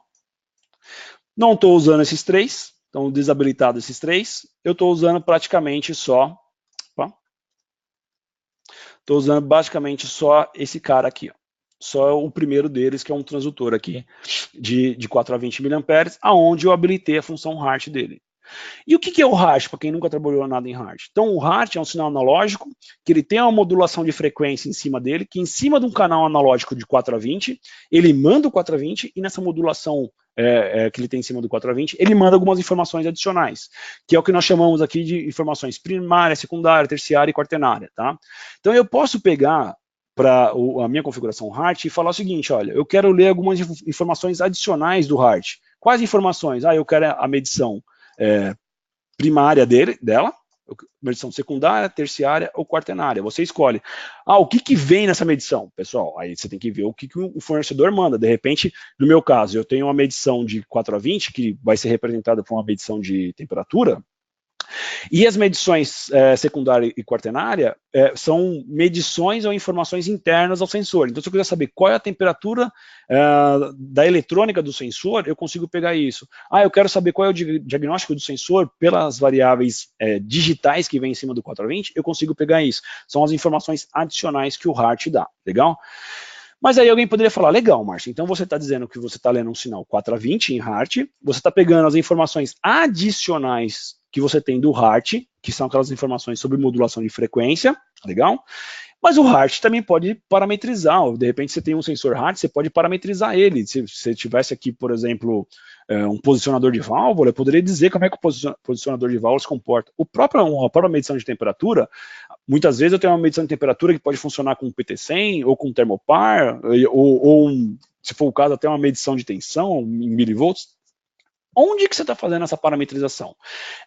Não estou usando esses 3. Então, desabilitado esses 3. Eu estou usando praticamente só... Estou usando basicamente só esse cara aqui, ó. Só o primeiro deles, que é um transdutor aqui de 4 a 20 mA, aonde eu habilitei a função HART dele. E o que é o HART, para quem nunca trabalhou nada em HART? Então, o HART é um sinal analógico, que ele tem uma modulação de frequência em cima dele, que em cima de um canal analógico de 4 a 20, ele manda o 4 a 20, e nessa modulação que ele tem em cima do 4 a 20, ele manda algumas informações adicionais, que é o que nós chamamos aqui de informações primária, secundária, terciária e quaternária, tá? Então, eu posso pegar para a minha configuração HART e falar o seguinte, olha, eu quero ler algumas informações adicionais do HART. Quais informações? Eu quero a medição primária dela, medição secundária, terciária ou quaternária. Você escolhe. O que vem nessa medição, pessoal? Aí você tem que ver o que o fornecedor manda. De repente, no meu caso, eu tenho uma medição de 4/20, que vai ser representada por uma medição de temperatura, e as medições secundária e quaternária são medições ou informações internas ao sensor. Então, se eu quiser saber qual é a temperatura da eletrônica do sensor, eu consigo pegar isso. Eu quero saber qual é o diagnóstico do sensor pelas variáveis digitais que vem em cima do 4/20, eu consigo pegar isso. São as informações adicionais que o HART dá, legal? Mas aí alguém poderia falar, legal, Márcio, então você está dizendo que você está lendo um sinal 4/20 em HART, você está pegando as informações adicionais que você tem do HART, que são aquelas informações sobre modulação de frequência, legal? Mas o HART também pode parametrizar, de repente você tem um sensor HART, você pode parametrizar ele. Se você tivesse aqui, por exemplo, um posicionador de válvula, eu poderia dizer como é que o posicionador de válvula se comporta. A própria medição de temperatura, muitas vezes eu tenho uma medição de temperatura que pode funcionar com PT100 ou com termopar, ou se for o caso, até uma medição de tensão em milivolts. Onde que você está fazendo essa parametrização?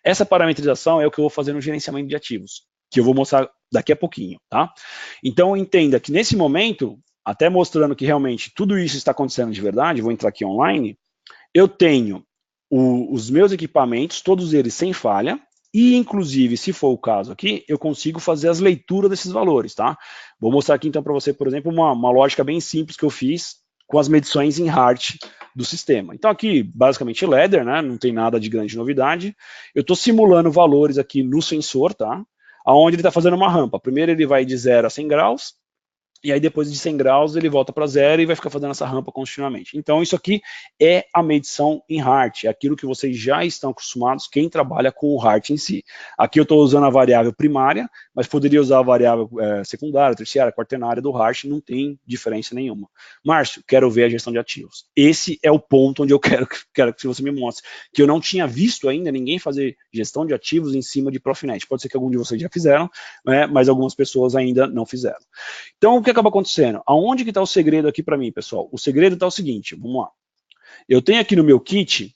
Essa parametrização é o que eu vou fazer no gerenciamento de ativos, que eu vou mostrar daqui a pouquinho, tá? Então entenda que nesse momento, até mostrando que realmente tudo isso está acontecendo de verdade, vou entrar aqui online, eu tenho os meus equipamentos, todos eles sem falha, e inclusive, se for o caso aqui, eu consigo fazer as leituras desses valores, tá? Vou mostrar aqui então para você, por exemplo, uma lógica bem simples que eu fiz com as medições em HART do sistema. Então aqui, basicamente ladder, né? Não tem nada de grande novidade. Eu estou simulando valores aqui no sensor, tá? Onde ele está fazendo uma rampa. Primeiro ele vai de 0 a 100 graus, e aí depois de 100 graus ele volta para 0 e vai ficar fazendo essa rampa continuamente. Então isso aqui é a medição em HART, é aquilo que vocês já estão acostumados, quem trabalha com o HART em si. Aqui eu estou usando a variável primária, mas poderia usar a variável secundária, terciária, quaternária do HART, não tem diferença nenhuma. Márcio, quero ver a gestão de ativos. Esse é o ponto onde eu quero que você me mostre, que eu não tinha visto ainda ninguém fazer gestão de ativos em cima de Profinet. Pode ser que algum de vocês já fizeram, né, mas algumas pessoas ainda não fizeram. Então, o que acaba acontecendo? Aonde que está o segredo aqui para mim, pessoal? O segredo está o seguinte, vamos lá. Eu tenho aqui no meu kit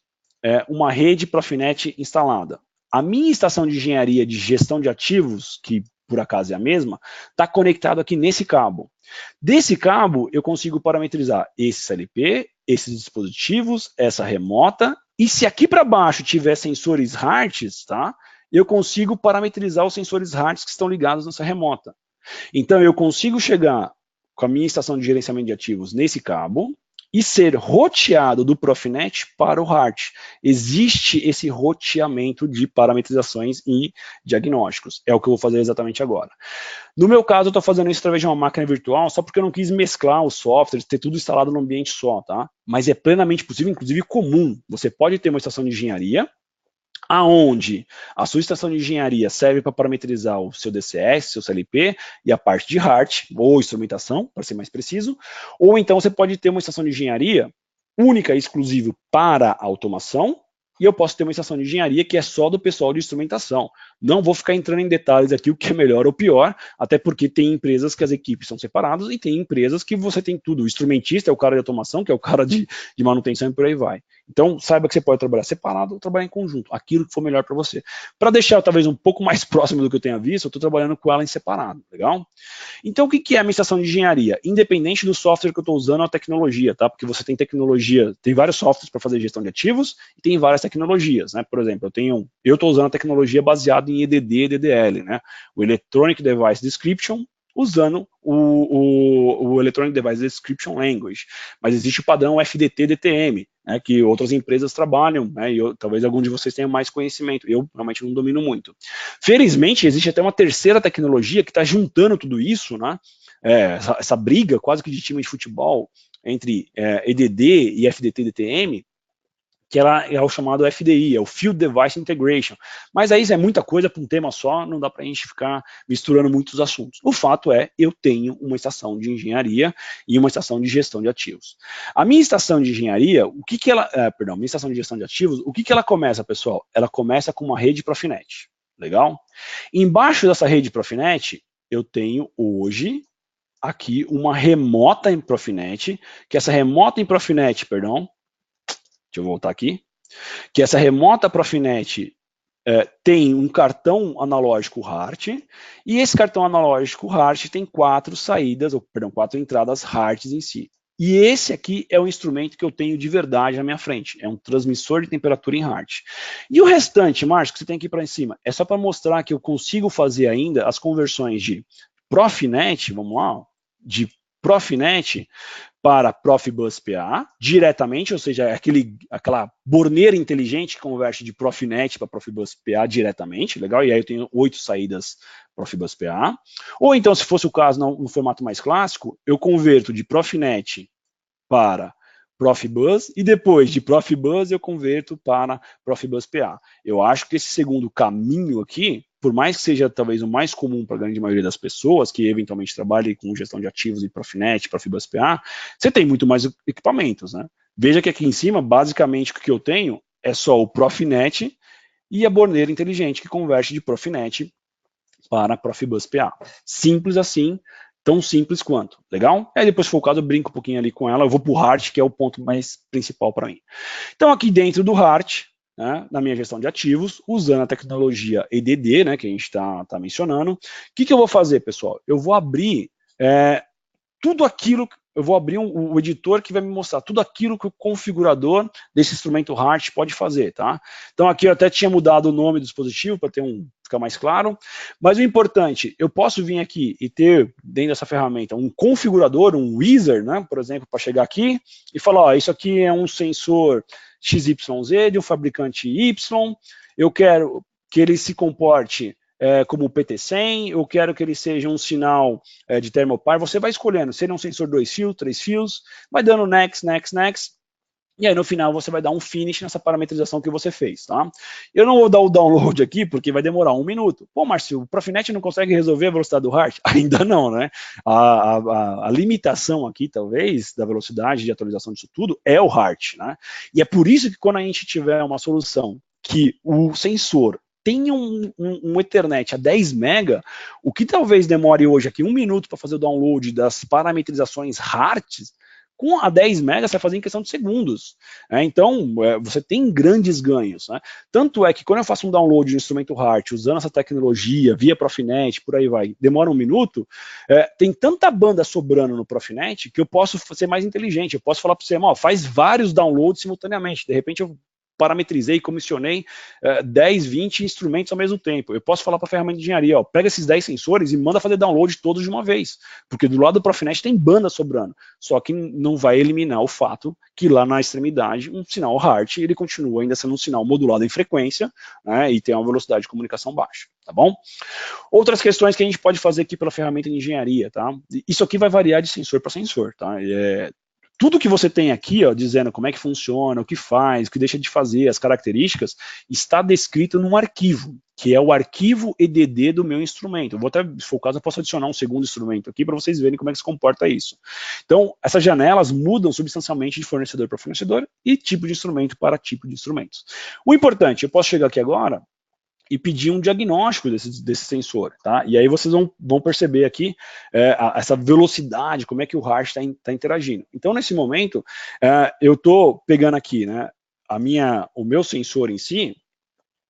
uma rede Profinet instalada. A minha estação de engenharia de gestão de ativos, que por acaso é a mesma, está conectado aqui nesse cabo. Desse cabo, eu consigo parametrizar esse CLP, esses dispositivos, essa remota, e se aqui para baixo tiver sensores HART, tá? Eu consigo parametrizar os sensores HART que estão ligados nessa remota. Então, eu consigo chegar com a minha estação de gerenciamento de ativos nesse cabo e ser roteado do Profinet para o HART. Existe esse roteamento de parametrizações e diagnósticos. É o que eu vou fazer exatamente agora. No meu caso, eu estou fazendo isso através de uma máquina virtual, só porque eu não quis mesclar os softwares, ter tudo instalado num ambiente só, tá? Mas é plenamente possível, inclusive comum. Você pode ter uma estação de engenharia, aonde a sua estação de engenharia serve para parametrizar o seu DCS, seu CLP e a parte de HART, ou instrumentação, para ser mais preciso, ou então você pode ter uma estação de engenharia única e exclusiva para automação, e eu posso ter uma estação de engenharia que é só do pessoal de instrumentação. Não vou ficar entrando em detalhes aqui o que é melhor ou pior, até porque tem empresas que as equipes são separadas e tem empresas que você tem tudo. O instrumentista é o cara de automação, que é o cara de manutenção e por aí vai. Então, saiba que você pode trabalhar separado ou trabalhar em conjunto, aquilo que for melhor para você. Para deixar talvez um pouco mais próximo do que eu tenha visto, eu estou trabalhando com ela em separado, legal? Então, o que é a minha estação de engenharia? Independente do software que eu estou usando, a tecnologia, tá? Porque você tem tecnologia, tem vários softwares para fazer gestão de ativos e tem várias tecnologias, né? Por exemplo, eu estou usando a tecnologia baseada em EDD e DDL, né? O Electronic Device Description, usando o Electronic Device Description Language, mas existe o padrão FDT-DTM, né, que outras empresas trabalham, né, e talvez algum de vocês tenha mais conhecimento, eu realmente não domino muito. Felizmente, existe até uma terceira tecnologia que está juntando tudo isso, né, essa briga quase que de time de futebol entre EDD e FDT-DTM, que ela é o chamado FDI, é o Field Device Integration. Mas aí isso é muita coisa para um tema só, não dá para a gente ficar misturando muitos assuntos. O fato é, eu tenho uma estação de engenharia e uma estação de gestão de ativos. A minha estação de engenharia, minha estação de gestão de ativos, o que ela começa, pessoal? Ela começa com uma rede Profinet, legal? Embaixo dessa rede Profinet, eu tenho hoje aqui uma remota em Profinet, que essa remota em Profinet, deixa eu voltar aqui, que essa remota Profinet tem um cartão analógico HART, e esse cartão analógico HART tem 4 saídas, ou perdão, 4 entradas HART em si. E esse aqui é o instrumento que eu tenho de verdade na minha frente, é um transmissor de temperatura em HART. E o restante, Márcio, que você tem aqui para cima, é só para mostrar que eu consigo fazer ainda as conversões de Profinet, vamos lá, de Profinet para Profibus PA diretamente, ou seja, é aquela borneira inteligente que converte de Profinet para Profibus PA diretamente, legal? E aí eu tenho 8 saídas Profibus PA. Ou então, se fosse o caso no formato mais clássico, eu converto de Profinet para Profibus e depois de Profibus eu converto para Profibus PA. Eu acho que esse segundo caminho aqui, por mais que seja talvez o mais comum para a grande maioria das pessoas que eventualmente trabalhem com gestão de ativos em Profinet, Profibus PA, você tem muito mais equipamentos, né? Veja que aqui em cima, basicamente, o que eu tenho é só o Profinet e a borneira inteligente que converte de Profinet para Profibus PA. Simples assim, tão simples quanto, legal? Aí depois, se for o caso, eu brinco um pouquinho ali com ela, eu vou para o HART, que é o ponto mais principal para mim. Então, aqui dentro do HART, né, na minha gestão de ativos, usando a tecnologia EDD, né, que a gente está mencionando, o que eu vou fazer, pessoal? Eu vou abrir tudo aquilo, eu vou abrir o editor que vai me mostrar tudo aquilo que o configurador desse instrumento HART pode fazer, tá? Então aqui eu até tinha mudado o nome do dispositivo para ficar mais claro, mas o importante, eu posso vir aqui e ter dentro dessa ferramenta um configurador, um wizard, né, por exemplo, para chegar aqui e falar, ó, isso aqui é um sensor XYZ de um fabricante Y, eu quero que ele se comporte como o PT100, eu quero que ele seja um sinal de thermopar, você vai escolhendo, se ele é um sensor 2 fios, 3 fios, vai dando next, next, next, e aí no final você vai dar um finish nessa parametrização que você fez, tá? Eu não vou dar o download aqui, porque vai demorar 1 minuto. Pô, Márcio, o Profinet não consegue resolver a velocidade do HART? Ainda não, né? A limitação aqui, talvez, da velocidade de atualização disso tudo é o HART, né? E é por isso que quando a gente tiver uma solução que o sensor tenha um Ethernet a 10 mega, o que talvez demore hoje aqui 1 minuto para fazer o download das parametrizações HART, com a 10 mega você vai fazer em questão de segundos. Então, você tem grandes ganhos. Né? Tanto é que quando eu faço um download de instrumento HART, usando essa tecnologia, via Profinet, por aí vai, demora 1 minuto, tem tanta banda sobrando no Profinet que eu posso ser mais inteligente. Eu posso falar para você, faz vários downloads simultaneamente. De repente, eu parametrizei, comissionei 10, 20 instrumentos ao mesmo tempo. Eu posso falar para a ferramenta de engenharia, ó, pega esses 10 sensores e manda fazer download todos de uma vez, porque do lado do Profinet tem banda sobrando, só que não vai eliminar o fato que lá na extremidade, um sinal HART, ele continua ainda sendo um sinal modulado em frequência, né, e tem uma velocidade de comunicação baixa, tá bom? Outras questões que a gente pode fazer aqui pela ferramenta de engenharia, tá? Isso aqui vai variar de sensor para sensor, tá? Tudo que você tem aqui, ó, dizendo como é que funciona, o que faz, o que deixa de fazer, as características, está descrito num arquivo, que é o arquivo EDD do meu instrumento. Eu vou até, se for o caso, eu posso adicionar um segundo instrumento aqui para vocês verem como é que se comporta isso. Então, essas janelas mudam substancialmente de fornecedor para fornecedor e tipo de instrumento para tipo de instrumentos. O importante, eu posso chegar aqui agora e pedir um diagnóstico desse sensor, tá? E aí vocês vão perceber aqui essa velocidade, como é que o HART está interagindo. Então, nesse momento, eu estou pegando aqui, né, o meu sensor em si,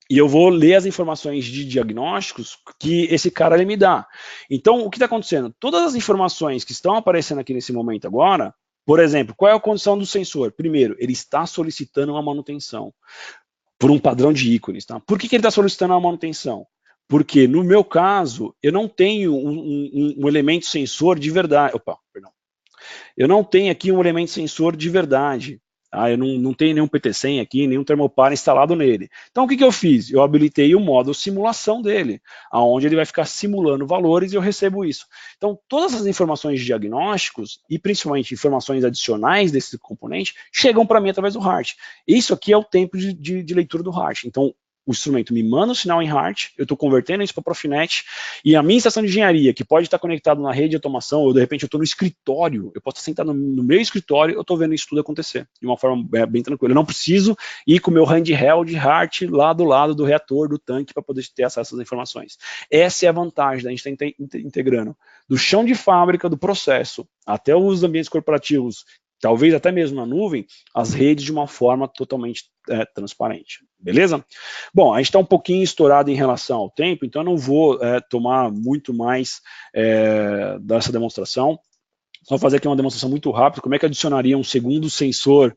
e eu vou ler as informações de diagnósticos que esse cara ele me dá. Então, o que está acontecendo? Todas as informações que estão aparecendo aqui nesse momento agora, por exemplo, qual é a condição do sensor? Primeiro, ele está solicitando uma manutenção por um padrão de ícones. Tá? Por que ele está solicitando a manutenção? Porque, no meu caso, eu não tenho um elemento sensor de verdade. Opa, perdão. Eu não tenho aqui um elemento sensor de verdade. Tá? Eu não tenho nenhum PT100 aqui, nenhum termopar instalado nele. Então, o que eu fiz? Eu habilitei o modo simulação dele, onde ele vai ficar simulando valores e eu recebo isso. Então, todas as informações de diagnósticos, e principalmente informações adicionais desse componente, chegam para mim através do HART. Isso aqui é o tempo de leitura do HART. Então, o instrumento me manda o sinal em HART, eu estou convertendo isso para Profinet, e a minha estação de engenharia, que pode estar conectado na rede de automação, ou de repente eu estou no escritório, eu posso estar sentado no meu escritório, eu estou vendo isso tudo acontecer, de uma forma bem tranquila. Eu não preciso ir com o meu handheld HART lá do lado do reator, do tanque, para poder ter acesso às informações. Essa é a vantagem da gente estar integrando do chão de fábrica, do processo, até os ambientes corporativos, talvez até mesmo na nuvem, as redes de uma forma totalmente transparente, beleza? Bom, a gente está um pouquinho estourado em relação ao tempo, então eu não vou tomar muito mais dessa demonstração. Só fazer aqui uma demonstração muito rápida, como é que adicionaria um segundo sensor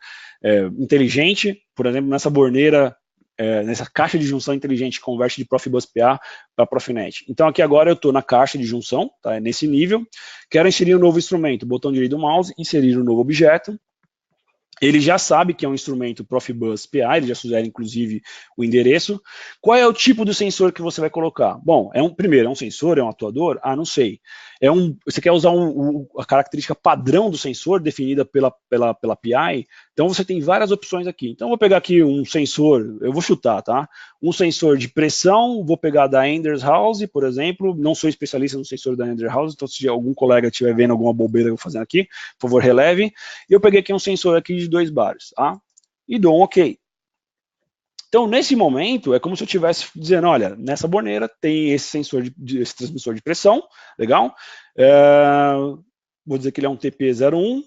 inteligente, por exemplo, nessa borneira, nessa caixa de junção inteligente que converte de Profibus PA para Profinet. Então aqui agora eu estou na caixa de junção, tá, nesse nível, quero inserir um novo instrumento, botão direito do mouse, inserir um novo objeto. Ele já sabe que é um instrumento Profibus PA, ele já sugere inclusive o endereço. Qual é o tipo do sensor que você vai colocar? Bom, primeiro, é um sensor, é um atuador? Ah, não sei. Você quer usar a característica padrão do sensor, definida pela PI? Então você tem várias opções aqui. Então eu vou pegar aqui um sensor, eu vou chutar, tá? Um sensor de pressão, vou pegar da Enders House, por exemplo. Não sou especialista no sensor da Enders House, então se algum colega estiver vendo alguma bobeira que eu vou fazendo aqui, por favor, releve. Eu peguei aqui um sensor aqui de 2 bares, tá? E dou um OK. Então, nesse momento, é como se eu estivesse dizendo, olha, nessa borneira tem esse sensor, esse transmissor de pressão, legal? Vou dizer que ele é um TP01,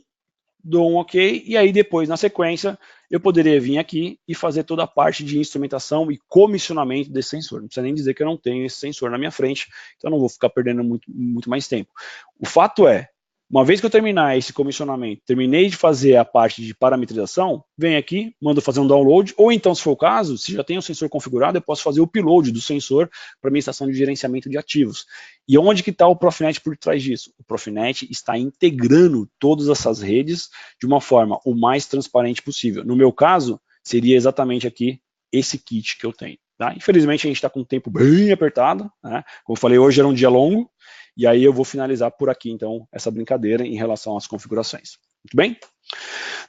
dou um OK, e aí depois, na sequência, eu poderia vir aqui e fazer toda a parte de instrumentação e comissionamento desse sensor. Não precisa nem dizer que eu não tenho esse sensor na minha frente, então eu não vou ficar perdendo muito mais tempo. O fato é, uma vez que eu terminar esse comissionamento, terminei de fazer a parte de parametrização, venho aqui, mando fazer um download, ou então, se for o caso, se já tem o sensor configurado, eu posso fazer o upload do sensor para minha estação de gerenciamento de ativos. E onde que está o Profinet por trás disso? O Profinet está integrando todas essas redes de uma forma o mais transparente possível. No meu caso, seria exatamente aqui esse kit que eu tenho. Tá? Infelizmente, a gente está com o tempo bem apertado, né? Como eu falei, hoje era um dia longo, e aí eu vou finalizar por aqui, então, essa brincadeira em relação às configurações. Muito bem?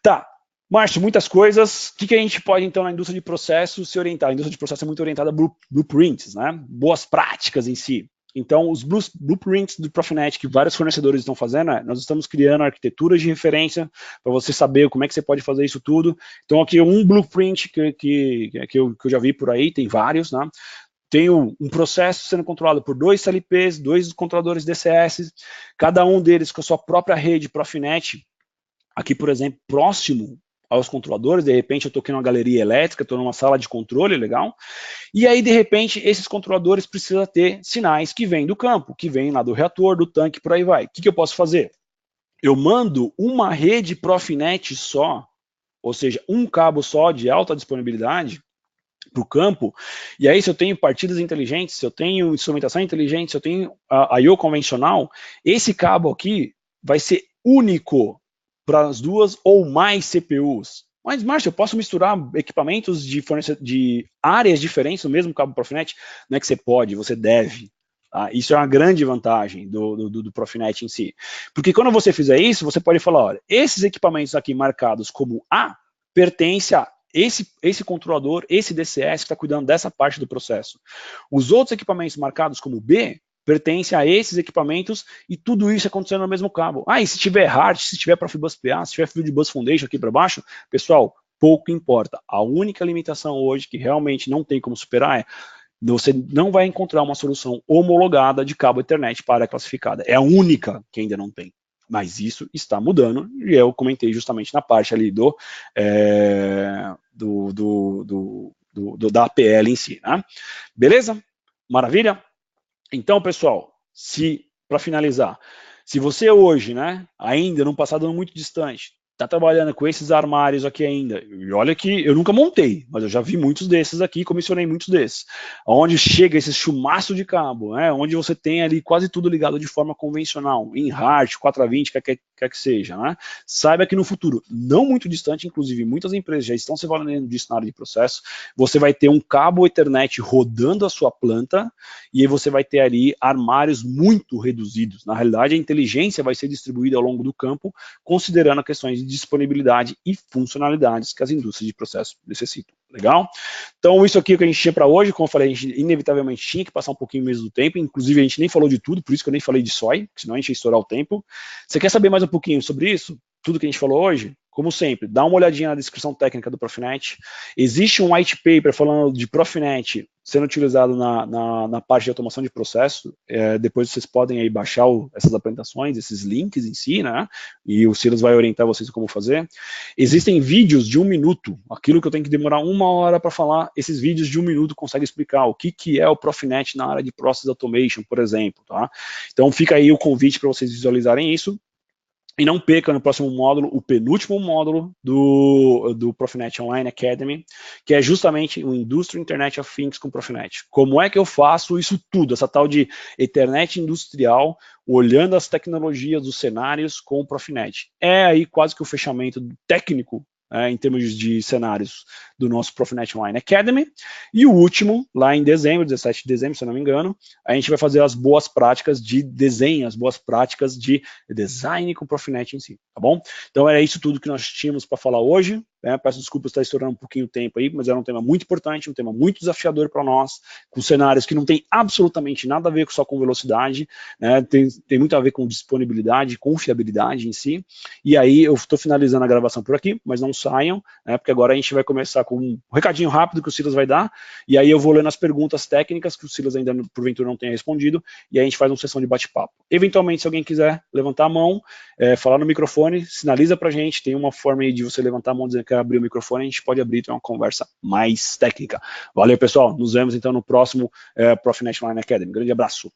Tá. Márcio, muitas coisas. O que a gente pode, então, na indústria de processos se orientar? A indústria de processos é muito orientada a blueprints, né? Boas práticas em si. Então, os blueprints do Profinet que vários fornecedores estão fazendo, nós estamos criando arquiteturas de referência para você saber como é que você pode fazer isso tudo. Então, aqui um blueprint que eu já vi por aí, tem vários, né? Tem um processo sendo controlado por 2 CLPs, 2 controladores DCS, cada um deles com a sua própria rede Profinet, aqui, por exemplo, próximo aos controladores, de repente eu estou aqui numa galeria elétrica, estou numa sala de controle, legal? E aí, de repente, esses controladores precisam ter sinais que vêm do campo, que vêm lá do reator, do tanque, por aí vai. O que eu posso fazer? Eu mando uma rede Profinet só, ou seja, um cabo só de alta disponibilidade, para o campo, e aí se eu tenho partidas inteligentes, se eu tenho instrumentação inteligente, se eu tenho a I/O convencional, esse cabo aqui vai ser único para as 2 ou mais CPUs. Mas, Márcio, eu posso misturar equipamentos de áreas diferentes no mesmo cabo Profinet? Não é que você pode, você deve. Tá? Isso é uma grande vantagem do Profinet em si. Porque quando você fizer isso, você pode falar, olha, esses equipamentos aqui marcados como A pertencem a esse controlador, esse DCS que está cuidando dessa parte do processo. Os outros equipamentos marcados como B pertencem a esses equipamentos e tudo isso acontecendo no mesmo cabo. Ah, e se tiver hard, se tiver Profibus PA, se tiver Fieldbus Foundation aqui para baixo, pessoal, pouco importa. A única limitação hoje que realmente não tem como superar é você não vai encontrar uma solução homologada de cabo Ethernet para a classificada. É a única que ainda não tem. Mas isso está mudando, e eu comentei justamente na parte ali da APL em si, né? Beleza? Maravilha? Então, pessoal, para finalizar, se você hoje, né, ainda num passado muito distante, está trabalhando com esses armários aqui ainda, e olha que eu nunca montei, mas eu já vi muitos desses aqui, comissionei muitos desses, onde chega esse chumaço de cabo, né, onde você tem ali quase tudo ligado de forma convencional, em hard, 420, quer que seja, né, saiba que no futuro, não muito distante, inclusive muitas empresas já estão se valendo disso na área de processo, você vai ter um cabo Ethernet rodando a sua planta, e aí você vai ter ali armários muito reduzidos, na realidade a inteligência vai ser distribuída ao longo do campo, considerando questões de disponibilidade e funcionalidades que as indústrias de processo necessitam. Legal? Então, isso aqui é o que a gente tinha para hoje. Como eu falei, a gente inevitavelmente tinha que passar um pouquinho mesmo do tempo. Inclusive, a gente nem falou de tudo, por isso que eu nem falei de SOI, senão a gente ia estourar o tempo. Você quer saber mais um pouquinho sobre isso? tudo que a gente falou hoje, como sempre, dá uma olhadinha na descrição técnica do Profinet. Existe um white paper falando de Profinet sendo utilizado na parte de automação de processo. Depois vocês podem aí baixar essas apresentações, esses links em si, né? E o Silas vai orientar vocês como fazer. Existem vídeos de 1 minuto, aquilo que eu tenho que demorar 1 hora para falar, esses vídeos de 1 minuto conseguem explicar o que é o Profinet na área de Process Automation, por exemplo, tá? Então fica aí o convite para vocês visualizarem isso. E não perca no próximo módulo, o penúltimo módulo do Profinet Online Academy, que é justamente o Industry Internet of Things com Profinet. Como é que eu faço isso tudo, essa tal de Ethernet industrial, olhando as tecnologias, os cenários com o Profinet? É aí quase que o fechamento técnico, em termos de cenários do nosso Profinet Online Academy. E o último, lá em dezembro, 17 de dezembro, se eu não me engano, a gente vai fazer as boas práticas de desenho, as boas práticas de design com o Profinet em si, tá bom? Então era isso tudo que nós tínhamos para falar hoje. Peço desculpas por estar estourando um pouquinho o tempo aí, mas era um tema muito importante, um tema muito desafiador para nós, com cenários que não tem absolutamente nada a ver só com velocidade, né? Tem muito a ver com disponibilidade, confiabilidade em si. E aí eu estou finalizando a gravação por aqui, mas não saiam, né? Porque agora a gente vai começar com um recadinho rápido que o Silas vai dar, e aí eu vou lendo as perguntas técnicas que o Silas ainda porventura não tenha respondido, e aí a gente faz uma sessão de bate-papo. Eventualmente, se alguém quiser levantar a mão, falar no microfone, sinaliza para a gente, tem uma forma aí de você levantar a mão dizendo que quer abrir o microfone, a gente pode abrir, tem uma conversa mais técnica. Valeu, pessoal, nos vemos então no próximo Profinet Online Academy. Grande abraço.